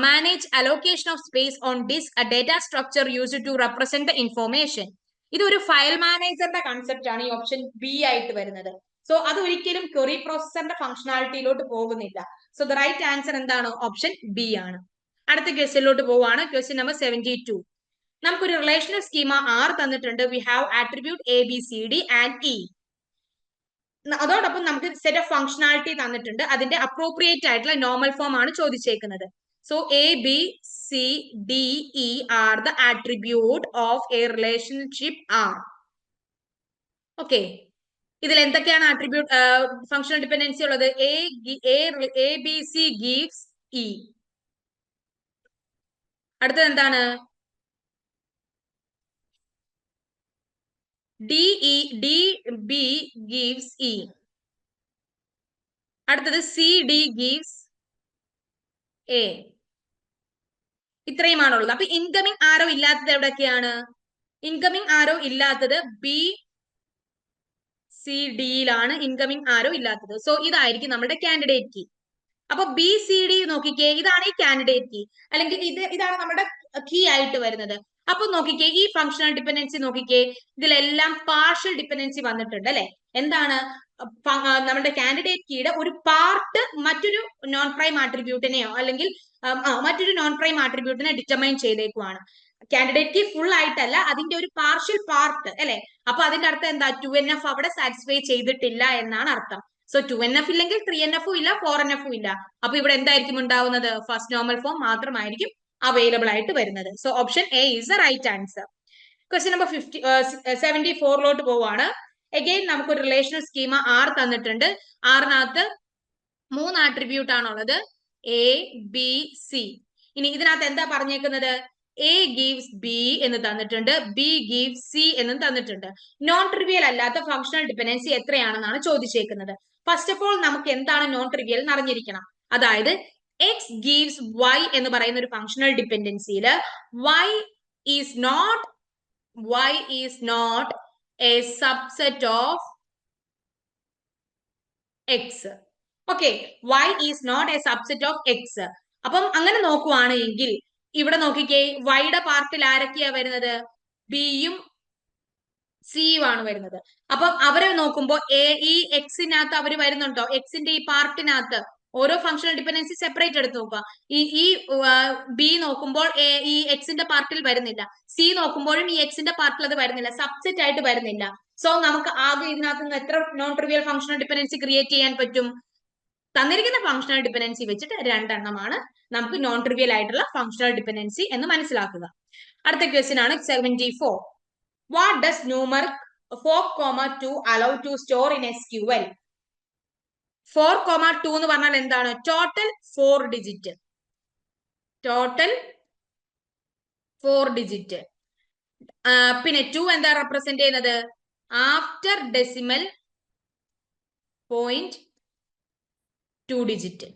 manage allocation of space on disk, a data structure used to represent the information. ഇതൊരു ഫയൽ മാനേജറിന്റെ കൺസെപ്റ്റ് ആണ് ഈ ഓപ്ഷൻ ബി ആയിട്ട് വരുന്നത്. സോ അത് ഒരിക്കലും ക്വറി പ്രോസസറിന്റെ ഫംഗ്ഷനാലിറ്റിയിലോട്ട് പോകുന്നില്ല. സോ ദ റൈറ്റ് ആൻസർ എന്താണ്? Option B ആണ്. അടുത്ത ക്വസ്റ്റ്യനിലോട്ട് പോവാണ്. Question number 72. നമുക്കൊരു റിലേഷണൽ സ്കീമ ആർ തന്നിട്ടുണ്ട്. We have attribute A B C D and E. അതോടൊപ്പം നമുക്ക് സെറ്റ് ഓഫ് ഫംഗ്ഷനാലിറ്റി തന്നിട്ടുണ്ട്. അതിന്റെ അപ്രോപ്രിയേറ്റ് ആയിട്ടുള്ള നോർമൽ ഫോം ആണ് ചോദിച്ചേക്കുന്നത്. So A B C D E are the attribute of a relationship R. Okay, ഇതിൽ എന്തൊക്കെയാണ് ആട്രിബ്യൂട്ട് ഫംഗ്ഷണൽ ഡിപെൻഡൻസി ഉള്ളത്? A B C gives E. അടുത്തത് എന്താണ്? D B gives E. അടുത്തത് സി ഡി ഗീവ്സ് എ. ഇത്രയുമാണുള്ളത്. അപ്പൊ ഇൻകമിങ് ആരോ ഇല്ലാത്തത് എവിടെയൊക്കെയാണ്? ഇൻകമിങ് ആരോ ഇല്ലാത്തത് ബി സി ഡിയിലാണ് ഇൻകമിങ് ആരോ ഇല്ലാത്തത്. സോ ഇതായിരിക്കും നമ്മുടെ കാൻഡിഡേറ്റ് കീ. അപ്പൊ ബി സി ഡി നോക്കിക്കേ, ഇതാണ് ഈ കാൻഡിഡേറ്റ് കീ അല്ലെങ്കിൽ ഇതാണ് നമ്മുടെ കീ ആയിട്ട് വരുന്നത്. അപ്പൊ നോക്കിക്കേ, ഈ ഫംഗ്ഷണൽ ഡിപെൻഡൻസി നോക്കിക്കേ, ഇതിലെല്ലാം പാർഷ്യൽ ഡിപെൻഡൻസി വന്നിട്ടുണ്ട് അല്ലെ. എന്താണ്? നമ്മുടെ കാൻഡിഡേറ്റ് കീയുടെ ഒരു പാർട്ട് മറ്റൊരു നോൺ പ്രൈം ആട്രിബ്യൂട്ടിനെയോ അല്ലെങ്കിൽ മറ്റൊരു നോൺ പ്രൈം ആട്രിബ്യൂട്ടിനെ ഡിറ്റർമൈൻ ചെയ്തേക്കുവാണ്. കാൻഡിഡേറ്റ് കീ ഫുൾ ആയിട്ടല്ല, അതിന്റെ ഒരു പാർഷ്യൽ പാർട്ട് അല്ലെ. അപ്പൊ അതിന്റെ അർത്ഥം എന്താ? 2NF അവിടെ സാറ്റിസ്ഫൈ ചെയ്തിട്ടില്ല എന്നാണ് അർത്ഥം. സോ 2NF ഇല്ലെങ്കിൽ 3NF ഇല്ല, 4NF ഇല്ല. അപ്പൊ ഇവിടെ എന്തായിരിക്കും ഉണ്ടാവുന്നത്? ഫസ്റ്റ് നോർമൽ ഫോം മാത്രമായിരിക്കും അവൈലബിൾ ആയിട്ട് വരുന്നത്. So option A is the right answer. Question number 74 പോവാണ്. അഗെയിൻ നമുക്കൊരു റിലേഷണൽ സ്കീമ R തന്നിട്ടുണ്ട്. ആറിനകത്ത് 3 ആട്രിബ്യൂട്ട് ആണുള്ളത്, എ, ബി, സി. ഇനി ഇതിനകത്ത് എന്താ പറഞ്ഞേക്കുന്നത്? എ ഗീവ്സ് ബി എന്ന് തന്നിട്ടുണ്ട്, ബി ഗീവ്സ് സി എന്നും തന്നിട്ടുണ്ട്. നോൺ ട്രിവിയൽ അല്ലാത്ത ഫങ്ഷണൽ ഡിപെൻഡൻസി എത്രയാണെന്നാണ് ചോദിച്ചേക്കുന്നത്. ഫസ്റ്റ് ഓഫ് ഓൾ നമുക്ക് എന്താണ് നോൺ ട്രിവിയൽ എന്ന് അറിഞ്ഞിരിക്കണം. അതായത് എക്സ് ഗീവ്സ് വൈ എന്ന് പറയുന്ന ഒരു ഫങ്ഷണൽ ഡിപെൻഡൻസിയിൽ y is not a subset of x. ഓക്കെ, y is not a subset of x. അപ്പം അങ്ങനെ നോക്കുവാണെങ്കിൽ ഇവിടെ നോക്കിക്കേ, വൈയുടെ പാർട്ടിൽ ആരൊക്കെയാ വരുന്നത്? ബിയും സിയും ആണ് വരുന്നത്. അപ്പം അവരെ നോക്കുമ്പോൾ ഈ എക്സിനകത്ത് അവർ വരുന്നുണ്ടോ? എക്സിന്റെ ഈ പാർട്ടിനകത്ത് ഓരോ ഫങ്ഷണൽ ഡിപെൻഡൻസി സെപ്പറേറ്റ് എടുത്ത് നോക്കുക. ഈ ബി നോക്കുമ്പോൾ ഈ എക്സിന്റെ പാർട്ടിൽ വരുന്നില്ല, സി നോക്കുമ്പോഴും ഈ എക്സിന്റെ പാർട്ടിൽ അത് വരുന്നില്ല, സബ്സെറ്റ് ആയിട്ട് വരുന്നില്ല. സോ നമുക്ക് ആകെ ഇതിനകത്ത് നിന്ന് എത്ര non trivial functional dependency create ചെയ്യാൻ പറ്റും? തന്നിരിക്കുന്ന ഫങ്ഷണൽ ഡിപെൻഡൻസി വെച്ചിട്ട് 2 എണ്ണമാണ് നമുക്ക് നോൺ ട്രിവിയൽ ആയിട്ടുള്ള ഫങ്ഷണൽ ഡിപെൻഡൻസി എന്ന് മനസ്സിലാക്കുക. അടുത്ത ക്വസ്റ്റ്യൻ ആണ് 74. What does numeric 4,2 allow to store in SQL? 4,2 എന്ന് പറഞ്ഞാൽ എന്താണ്? Total 4 digit. Total 4 digit. പിന്നെ 2 എന്താ റെപ്രസെന്റ് ചെയ്യുന്നത്? After decimal point 2 digit.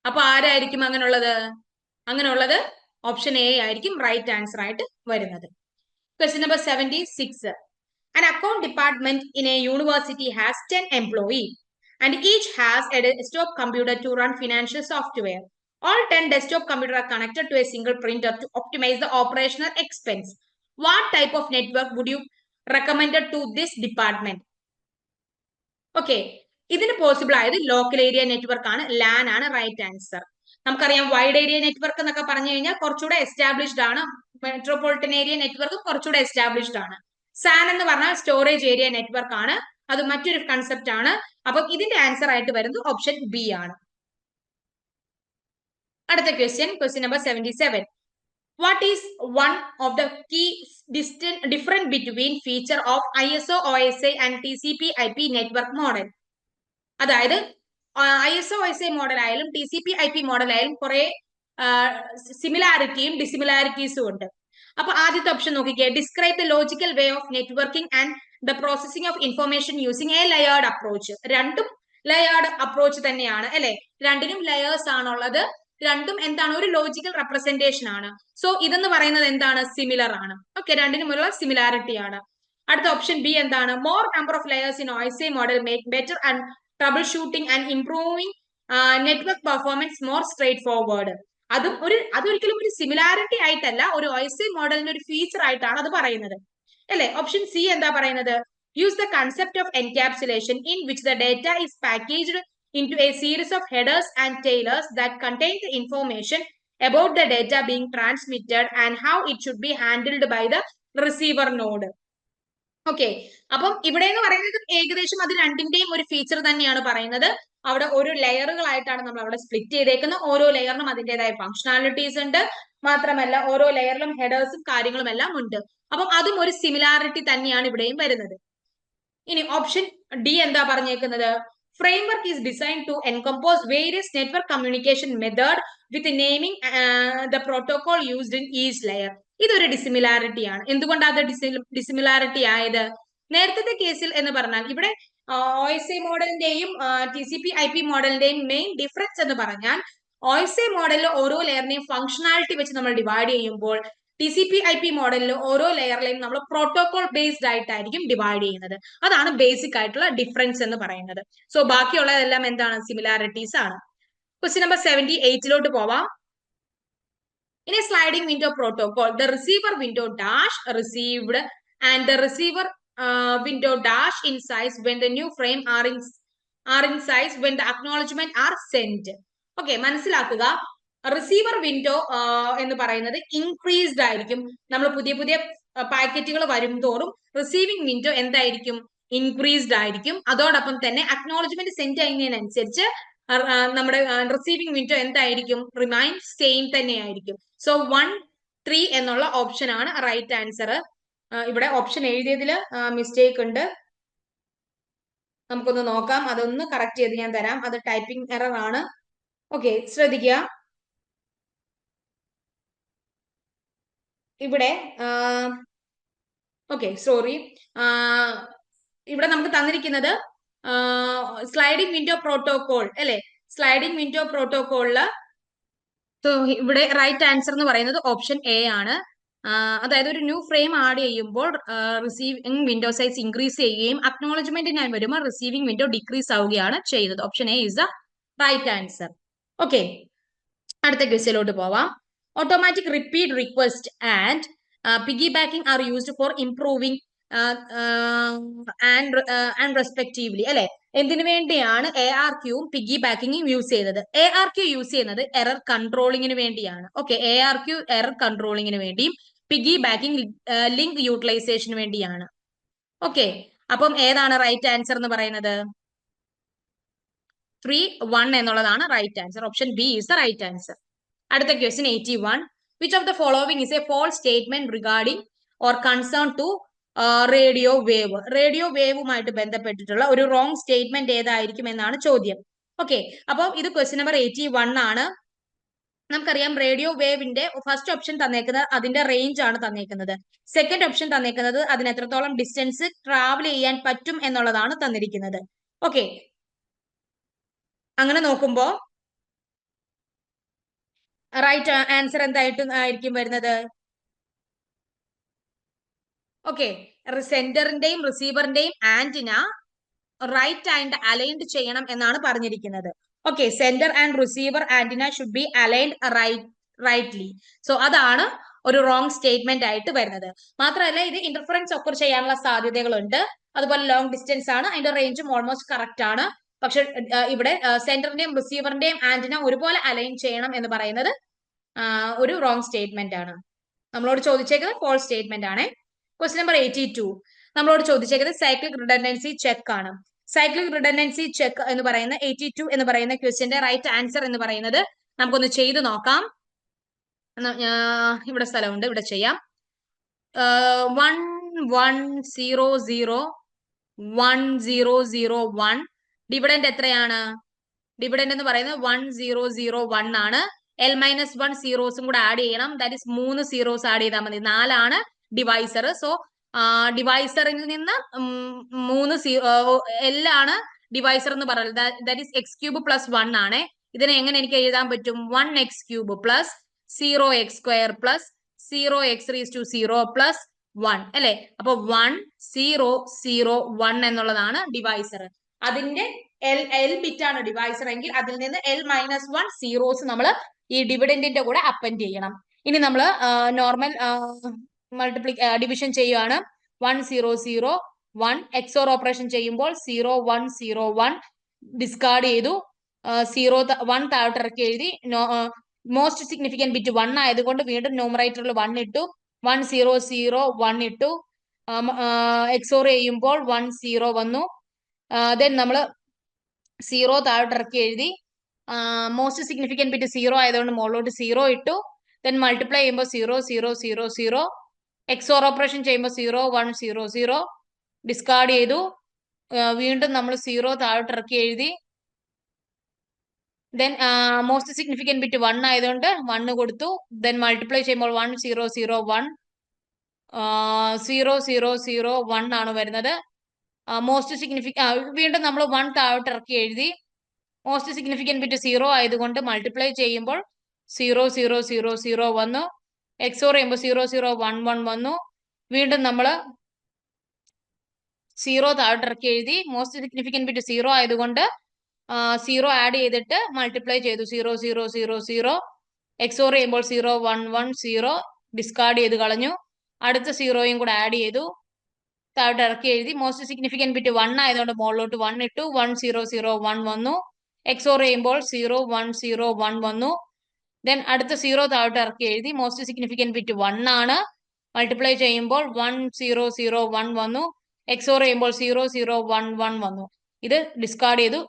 അപ്പൊ ആരായിരിക്കും അങ്ങനെയുള്ളത്? ഓപ്ഷൻ എ ആയിരിക്കും റൈറ്റ് ആൻസർ ആയിട്ട് വരുന്നത്. Question number 76. An account department in a university has 10 employees and each has a desktop computer to run financial software. All 10 desktop computers are connected to a single printer to optimize the operational expense. What type of network would you recommend to this department? Okay, ഇതിന് possible ആയത് local area network ആണ്, LAN ആണ് right answer. നമുക്കറിയാം wide area network എന്നൊക്കെ പറഞ്ഞു കഴിഞ്ഞാൽ കുറച്ചുകൂടെ established ആണ്. മെട്രോപൊളിറ്റൻ ഏരിയ നെറ്റ്വർക്ക് കുറച്ചുകൂടെ എസ്റ്റാബ്ലിഷ്ഡ് ആണ്. സാൻ എന്ന് പറഞ്ഞാൽ സ്റ്റോറേജ് ഏരിയ നെറ്റ്വർക്ക് ആണ്, അത് മറ്റൊരു കൺസെപ്റ്റ് ആണ്. അപ്പൊ ഇതിന്റെ ആൻസർ ആയിട്ട് വരുന്നത് ഓപ്ഷൻ ബി ആണ്. അടുത്ത question number 77. What is one of the key difference between feature of ISO OSI and TCP/IP network model? അതായത് ISO OSI മോഡൽ ആയാലും TCP/IP മോഡൽ ആയാലും കുറെ സിമിലാരിറ്റിയും ഡിസിമിലാരിറ്റീസും ഉണ്ട്. അപ്പൊ ആദ്യത്തെ ഓപ്ഷൻ നോക്കിക്കേ, describe the logical way of networking and the processing of information using A layered approach. രണ്ടും layered approach തന്നെയാണ് അല്ലെ? രണ്ടിനും ലെയേഴ്സ് ആണുള്ളത്. രണ്ടും എന്താണ്? ഒരു ലോജിക്കൽ റെപ്രസെന്റേഷൻ ആണ്. സോ ഇതെന്ന് പറയുന്നത് എന്താണ്? സിമിലർ ആണ്. ഓക്കെ, രണ്ടിനുമുള്ള സിമിലാരിറ്റി ആണ്. അടുത്ത ഓപ്ഷൻ ബി എന്താണ്? More number of layers in OSI model make better and trouble shooting and improving network performance more straight forward. അതൊരിക്കലും ഒരു സിമിലാരിറ്റി ആയിട്ടല്ല, ഒരു OSI മോഡലിന്റെ ഒരു ഫീച്ചർ ആയിട്ടാണ് അത് പറയുന്നത് അല്ലെ? ഓപ്ഷൻ സി എന്താ പറയുന്നത്? Use the concept of encapsulation in which the data is packaged into a series of headers and tailors that contain the information about the data being transmitted and how it should be handled by the receiver node. Okay, അപ്പം ഇവിടെ എന്ന് പറയുന്നത് ഏകദേശം അത് രണ്ടിന്റെയും ഒരു feature തന്നെയാണ് പറയുന്നത്. അവിടെ ഓരോ ലെയറുകളായിട്ടാണ് നമ്മൾ അവിടെ സ്പ്ലിറ്റ് ചെയ്തേക്കുന്നത്. ഓരോ ലെയറിനും അതിൻ്റെതായ ഫങ്ഷണാലിറ്റീസ് ഉണ്ട്. മാത്രമല്ല ഓരോ ലെയറിലും ഹെഡേഴ്സും കാര്യങ്ങളും എല്ലാം ഉണ്ട്. അപ്പം അതും ഒരു സിമിലാരിറ്റി തന്നെയാണ് ഇവിടെയും വരുന്നത്. ഇനി ഓപ്ഷൻ ഡി എന്താ പറഞ്ഞേക്കുന്നത്? Framework is designed to encompass various network communication method with naming the protocol used in each layer. ഇതൊരു ഡിസിമിലാരിറ്റി ആണ്. എന്തുകൊണ്ടാണ് അത് ഡിസിമിലാരിറ്റി ആയത്? നേരത്തെ കേസിൽ എന്ന് പറഞ്ഞാൽ ഇവിടെ OSI മോഡലിന്റെയും TCP/IP മോഡലിന്റെയും മെയിൻ ഡിഫറൻസ് എന്ന് പറഞ്ഞാൽ OSI മോഡലിൽ ഓരോ ലെയറിനെയും ഫങ്ഷണാലിറ്റി വെച്ച് നമ്മൾ ഡിവൈഡ് ചെയ്യുമ്പോൾ TCP/IP മോഡലിൽ ഓരോ ലെയറിലെയും നമ്മൾ പ്രോട്ടോകോൾ ബേസ്ഡ് ആയിട്ടായിരിക്കും ഡിവൈഡ് ചെയ്യുന്നത്. അതാണ് ബേസിക് ആയിട്ടുള്ള ഡിഫറൻസ് എന്ന് പറയുന്നത്. സോ ബാക്കിയുള്ളതെല്ലാം എന്താണ്? സിമിലാരിറ്റീസ് ആണ്. ക്വസ്റ്റ്യൻ നമ്പർ 78 പോവാം. In a sliding window protocol, the receiver window dash received and the receiver window dash in size when the new frame are in size when the acknowledgement are sent. Okay, മനസ്സിലാക്കുക. Receiver window എന്ന് പറയുന്നത് increased ആയിരിക്കും. നമ്മൾ പുതിയ പാക്കറ്റുകൾ വരും തോറും receiving window എന്തായിരിക്കും? ഇൻക്രീസ്ഡ് ആയിരിക്കും. അതോടൊപ്പം തന്നെ അക്നോളജ്മെന്റ് സെൻഡ് ചെയ്യുന്നതിനനുസരിച്ച് നമ്മുടെ റിസീവിംഗ് വിൻഡോ എന്തായിരിക്കും? റിമൈൻ സെയിം തന്നെയായിരിക്കും. സോ 1, 3 എന്നുള്ള ഓപ്ഷൻ ആണ് റൈറ്റ് ആൻസർ. ഇവിടെ ഓപ്ഷൻ എഴുതിയതിൽ മിസ്റ്റേക്ക് ഉണ്ട്. നമുക്കൊന്ന് നോക്കാം. അതൊന്ന് കറക്റ്റ് ചെയ്ത് ഞാൻ തരാം. അത് ടൈപ്പിംഗ് എറർ ആണ്. ഓക്കെ, ശ്രദ്ധിക്കുക. ഇവിടെ ഓക്കെ, സോറി. ഇവിടെ നമുക്ക് തന്നിരിക്കുന്നത് സ്ലൈഡിംഗ് വിൻഡോ പ്രോട്ടോകോൾ അല്ലെ? സ്ലൈഡിംഗ് വിൻഡോ പ്രോട്ടോകോളില് ഇവിടെ റൈറ്റ് ആൻസർ എന്ന് പറയുന്നത് ഓപ്ഷൻ എ ആണ്. അതായത് ഒരു ന്യൂ ഫ്രെയിം ആഡ് ചെയ്യുമ്പോൾ റിസീവിംഗ് വിൻഡോ സൈസ് ഇൻക്രീസ് ചെയ്യുകയും അക്നോളജ്മെന്റിനായി വരുമ്പോൾ റിസീവിംഗ് വിൻഡോ ഡിക്രീസ് ആവുകയാണ് ചെയ്യുന്നത്. Option A is the right answer. Okay, അടുത്ത ക്വസ്റ്റ്യനിലോട്ട് പോവാം. Automatic repeat request and piggybacking are used for improving and respectively അല്ലെ? എന്തിനു വേണ്ടിയാണ് ARQയും പിഗി ബാക്കിങ്ങും യൂസ് ചെയ്തത്? ARQ യൂസ് ചെയ്യുന്നത് എറർ കൺട്രോളിങ്ങിന് വേണ്ടിയാണ്. ഓക്കെ, ARQ എറർ കൺട്രോളിങ്ങിന് വേണ്ടിയും പിഗി ബാക്കിംഗ് ലിങ്ക് യൂട്ടിലൈസേഷന് വേണ്ടിയാണ്. ഓക്കെ, അപ്പം ഏതാണ് റൈറ്റ് ആൻസർ എന്ന് പറയുന്നത്? 3, 1 എന്നുള്ളതാണ് right answer. Option B is the right answer. അടുത്ത question 81. Which of the following is a false statement regarding or concern to radio wave? Radio വേവുമായിട്ട് ബന്ധപ്പെട്ടിട്ടുള്ള ഒരു റോങ് സ്റ്റേറ്റ്മെന്റ് ഏതായിരിക്കും എന്നാണ് ചോദ്യം. ഓക്കെ, അപ്പോൾ ഇത് ക്വസ്റ്റ്യൻ നമ്പർ 81 ആണ്. നമുക്കറിയാം റേഡിയോ വേവിന്റെ ഫസ്റ്റ് ഓപ്ഷൻ തന്നേക്കുന്നത് അതിന്റെ റേഞ്ച് ആണ് തന്നേക്കുന്നത്. സെക്കൻഡ് ഓപ്ഷൻ തന്നേക്കുന്നത് അതിന് എത്രത്തോളം ഡിസ്റ്റൻസ് ട്രാവൽ ചെയ്യാൻ പറ്റും എന്നുള്ളതാണ് തന്നിരിക്കുന്നത്. ഓക്കെ, അങ്ങനെ നോക്കുമ്പോ റൈറ്റ് ആൻസർ എന്തായിട്ടും ആയിരിക്കും വരുന്നത്? ഓക്കെ, സെന്ററിന്റെയും റിസീവറിന്റെയും ആന്റിന റൈറ്റ് ആൻഡ് അലൈൻഡ് ചെയ്യണം എന്നാണ് പറഞ്ഞിരിക്കുന്നത്. Okay, sender and receiver antenna should be aligned rightly. So അതാണ് ഒരു റോങ് സ്റ്റേറ്റ്മെന്റ് ആയിട്ട് വരുന്നത്. മാത്രമല്ല ഇത് ഇന്റർഫറൻസ് ഒക്കെ ചെയ്യാനുള്ള സാധ്യതകളുണ്ട്. അതുപോലെ ലോങ് ഡിസ്റ്റൻസ് ആണ്, അതിന്റെ റേഞ്ചും ഓൾമോസ്റ്റ് കറക്റ്റ് ആണ്. പക്ഷെ ഇവിടെ സെന്ററിന്റെയും റിസീവറിന്റെയും ആന്റിന ഒരുപോലെ അലൈൻ ചെയ്യണം എന്ന് പറയുന്നത് ഒരു റോങ് സ്റ്റേറ്റ്മെന്റ് ആണ്. നമ്മളോട് ചോദിച്ചേക്കുന്നത് ഫോൾസ് സ്റ്റേറ്റ്മെന്റ് ആണ്. ക്വസ്റ്റ്യൻ നമ്പർ 82 നമ്മളോട് ചോദിച്ചേക്കുന്നത് സൈക്ലിക് റിഡൻഡൻസി ചെക്ക് ആണ്. സൈക്ലിക് റിഡൻഡൻസി ചെക്ക് എന്ന് പറയുന്ന 82 എന്ന് പറയുന്ന ക്വസ്റ്റ്യന്റെ റൈറ്റ് ആൻസർ എന്ന് പറയുന്നത് നമുക്കൊന്ന് ചെയ്തു നോക്കാം. ഇവിടെ സ്ഥലമുണ്ട്, ഇവിടെ ചെയ്യാം. 11001 ഡിവിഡൻഡ് എത്രയാണ്? ഡിവിഡൻഡ് എന്ന് പറയുന്നത് 1001 ആണ്. L-1 സീറോസും കൂടെ ആഡ് ചെയ്യണം. ദാറ്റ് ഇസ് 3 സീറോസ് ആഡ് ചെയ്താൽ മതി. 4 ആണ് ഡിവൈസർ. സോ ഡിവൈസറിൽ നിന്ന് 3 L ആണ് ഡിവൈസർ എന്ന് പറയുന്നത്. ദാറ്റ് ഇസ് x³ + 1 ആണ്. ഇതിനെ എങ്ങനെ എനിക്ക് എഴുതാൻ പറ്റും? 1x³ + 0x² + 0x⁻0 + 1 അല്ലെ? അപ്പൊ 1001 എന്നുള്ളതാണ് ഡിവൈസർ. അതിന്റെ L ബിറ്റ് ആണ് ഡിവൈസർ എങ്കിൽ അതിൽ നിന്ന് L-1 സീറോസ് നമ്മൾ ഈ ഡിവിഡൻഡിന്റെ കൂടെ അപ്പൻഡ് ചെയ്യണം. ഇനി നമ്മൾ നോർമൽ ഡിവിഷൻ ചെയ്യുകയാണ്. 1001 XOR ഓപ്പറേഷൻ ചെയ്യുമ്പോൾ 0101 ഡിസ്കാർഡ് ചെയ്തു. 1 താഴോട്ട് ഇറക്കി എഴുതി. മോസ്റ്റ് സിഗ്നിഫിക്കന്റ് ബിറ്റ് 1 ആയതുകൊണ്ട് വീണ്ടും ന്യൂമറേറ്ററിൽ 1 ഇട്ടു. 1001 ഇട്ടു. XOR ചെയ്യുമ്പോൾ 10 വന്നു. ദെൻ നമ്മൾ 0 താഴോട്ട് ഇറക്കി എഴുതി. മോസ്റ്റ് സിഗ്നിഫിക്കന്റ് ബിറ്റ് 0 ആയതുകൊണ്ട് മുകളിലോട്ട് 0 ഇട്ടു. ദെൻ മൾട്ടിപ്ലൈ ചെയ്യുമ്പോൾ 0 0 0 0. XOR ഓപ്പറേഷൻ ചെയ്യുമ്പോൾ 0 1 0 0 ഡിസ്കാർഡ് ചെയ്തു. വീണ്ടും നമ്മൾ 0 താഴോട്ട് ഇറക്കി എഴുതി. ദെൻ മോസ്റ്റ് സിഗ്നിഫിക്കന്റ് ബിറ്റ് 1 ആയതുകൊണ്ട് 1 കൊടുത്തു. ദെൻ മൾട്ടിപ്ലൈ ചെയ്യുമ്പോൾ 1 0 0 1 0 0 0 1 ആണ് വരുന്നത്. മോസ്റ്റ് വീണ്ടും നമ്മൾ 1 താഴോട്ട് ഇറക്കി എഴുതി. മോസ്റ്റ് സിഗ്നിഫിക്കന്റ് ബിറ്റ് 0 ആയതുകൊണ്ട് മൾട്ടിപ്ലൈ ചെയ്യുമ്പോൾ 0 0 0 0 വന്നു. XOR ചെയ്യുമ്പോൾ 0 0 1 1 വന്നു. വീണ്ടും നമ്മൾ 0 താഴോട്ട് ഇറക്കി എഴുതി. മോസ്റ്റ് സിഗ്നിഫിക്കന്റ് ബിറ്റ് 0 ആയതുകൊണ്ട് 0 ആഡ് ചെയ്തിട്ട് മൾട്ടിപ്ലൈ ചെയ്തു. 0 0 0 0. XOR ചെയ്യുമ്പോൾ 0 1 1 0 ഡിസ്കാർഡ് ചെയ്ത് കളഞ്ഞു. അടുത്ത 0യും കൂടെ ആഡ് ചെയ്തു. താഴോട്ട് ഇറക്കി എഴുതി. മോസ്റ്റ് സിഗ്നിഫിക്കന്റ് ബിറ്റ് 1 ആയതുകൊണ്ട് മുകളിലോട്ട് 1 ഇട്ടു. 1 0 0 1 വന്നു. XOR ചെയ്യുമ്പോൾ 0 1 0 1 വന്നു. ദെൻ അടുത്ത 0 താഴോട്ട് ഇറക്കി എഴുതി. മോസ്റ്റ് സിഗ്നിഫിക്കന്റ് ബിറ്റ് 1 ആണ്. മൾട്ടിപ്ലൈ ചെയ്യുമ്പോൾ 1 0 0 1 വന്നു. XOR ചെയ്യുമ്പോൾ 0 0 1 1 വന്നു. ഇത് ഡിസ്കാർഡ് ചെയ്തു.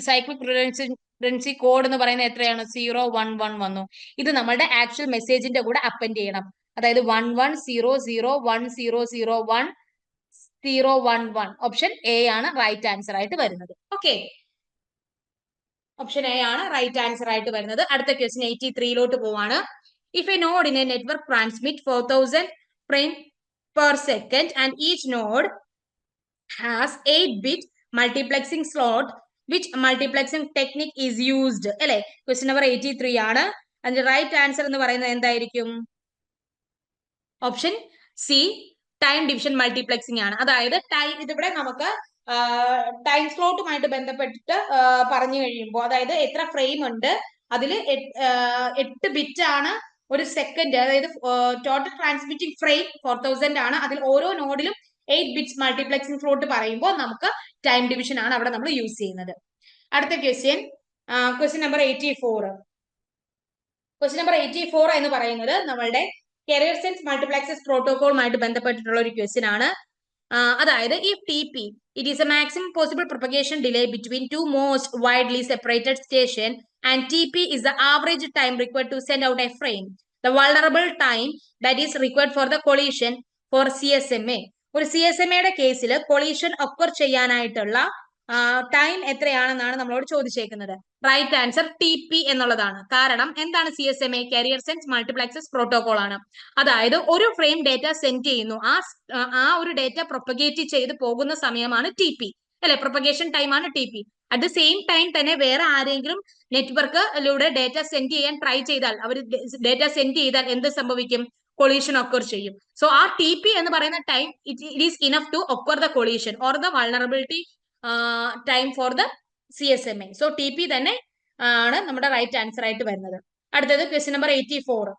സൈക്ലിക് റിഡൻഡൻസി കോഡ് എന്ന് പറയുന്നത് എത്രയാണ്? 0 1 1 വന്നു. ഇത് നമ്മളുടെ ആക്ച്വൽ മെസ്സേജിന്റെ കൂടെ അപ്പൻഡ് ചെയ്യണം. അതായത് 1 1 0 0 1 0 0 1 0 1 1. ഓപ്ഷൻ എ ആണ് റൈറ്റ് ആൻസർ ആയിട്ട് വരുന്നത്. ഓക്കെ, ഓപ്ഷൻ എ ആണ് റൈറ്റ് ആൻസർ ആയിട്ട് വരുന്നത്. അടുത്ത ക്വസ്റ്റ്യൻ 83 പോവാണ്. If A node in A network transmit 4000 frame per second and each node has 8-bit multiplexing slot, which multiplexing technique is used? അല്ലെ, question number 83 ആണ്. അതിന്റെ റൈറ്റ് ആൻസർ എന്ന് പറയുന്നത് എന്തായിരിക്കും? Option C, time division multiplexing ആണ്. അതായത് time, ഇതിവിടെ നമുക്ക് ടൈം സ്ലോട്ടുമായിട്ട് ബന്ധപ്പെട്ടിട്ട് പറഞ്ഞു കഴിയുമ്പോൾ, അതായത് എത്ര ഫ്രെയിം ഉണ്ട്, അതിൽ 8 ബിറ്റ് ആണ് ഒരു സെക്കൻഡ്. അതായത് ടോട്ടൽ ട്രാൻസ്മിറ്റിംഗ് ഫ്രെയിം 4000 ആണ്. അതിൽ ഓരോ നോഡിലും 8 ബിറ്റ്സ് മൾട്ടിപ്ലക്സിംഗ് സ്ലോട്ട് പറയുമ്പോൾ നമുക്ക് ടൈം ഡിവിഷൻ ആണ് അവിടെ നമ്മൾ യൂസ് ചെയ്യുന്നത്. അടുത്ത question, question number 84. Question number 84 എന്ന് പറയുന്നത് നമ്മളുടെ carrier sense multiplexes പ്രോട്ടോകോളുമായിട്ട് ബന്ധപ്പെട്ടിട്ടുള്ള ഒരു ക്വസ്റ്റ്യൻ ആണ്. അതായത് if TP it is a maximum possible propagation delay between two most widely separated station and TP is the average time required to send out a frame, the vulnerable time that is required for the collision for CSMA. ഒരു CSMAയുടെ കേസിൽ collision occur ചെയ്യാനായിട്ടുള്ള time എത്രയാണെന്നാണ് നമ്മളോട് ചോദിച്ചേക്കുന്നത്. Right answer TP എന്നുള്ളതാണ്. കാരണം എന്താണ് CSMA? Carrier sense മൾട്ടിപ്ലക്സസ് protocol ആണ്. അതായത് ഒരു ഫ്രെയിം ഡേറ്റ സെൻഡ് ചെയ്യുന്നു, ആ ഒരു ഡേറ്റ പ്രൊപ്പഗേറ്റ് ചെയ്ത് പോകുന്ന സമയമാണ് TP, അല്ലെ, പ്രൊപ്പഗേഷൻ ടൈം ആണ് TP. At the same time തന്നെ വേറെ ആരെങ്കിലും നെറ്റ്വർക്കിലൂടെ ഡേറ്റ സെൻഡ് ചെയ്യാൻ ട്രൈ ചെയ്താൽ, അവർ ഡേറ്റ സെൻഡ് ചെയ്താൽ എന്ത് സംഭവിക്കും? കൊളീഷൻ ഒക്കർ ചെയ്യും. സോ ആ TP എന്ന് പറയുന്ന time it is enough to occur the collision or the vulnerability time for the CSMA. So TP തന്നെ ആണ് നമ്മുടെ റൈറ്റ് ആൻസർ ആയിട്ട് വരുന്നത്. അടുത്തത് ക്വസ്റ്റ്യൻ നമ്പർ 85.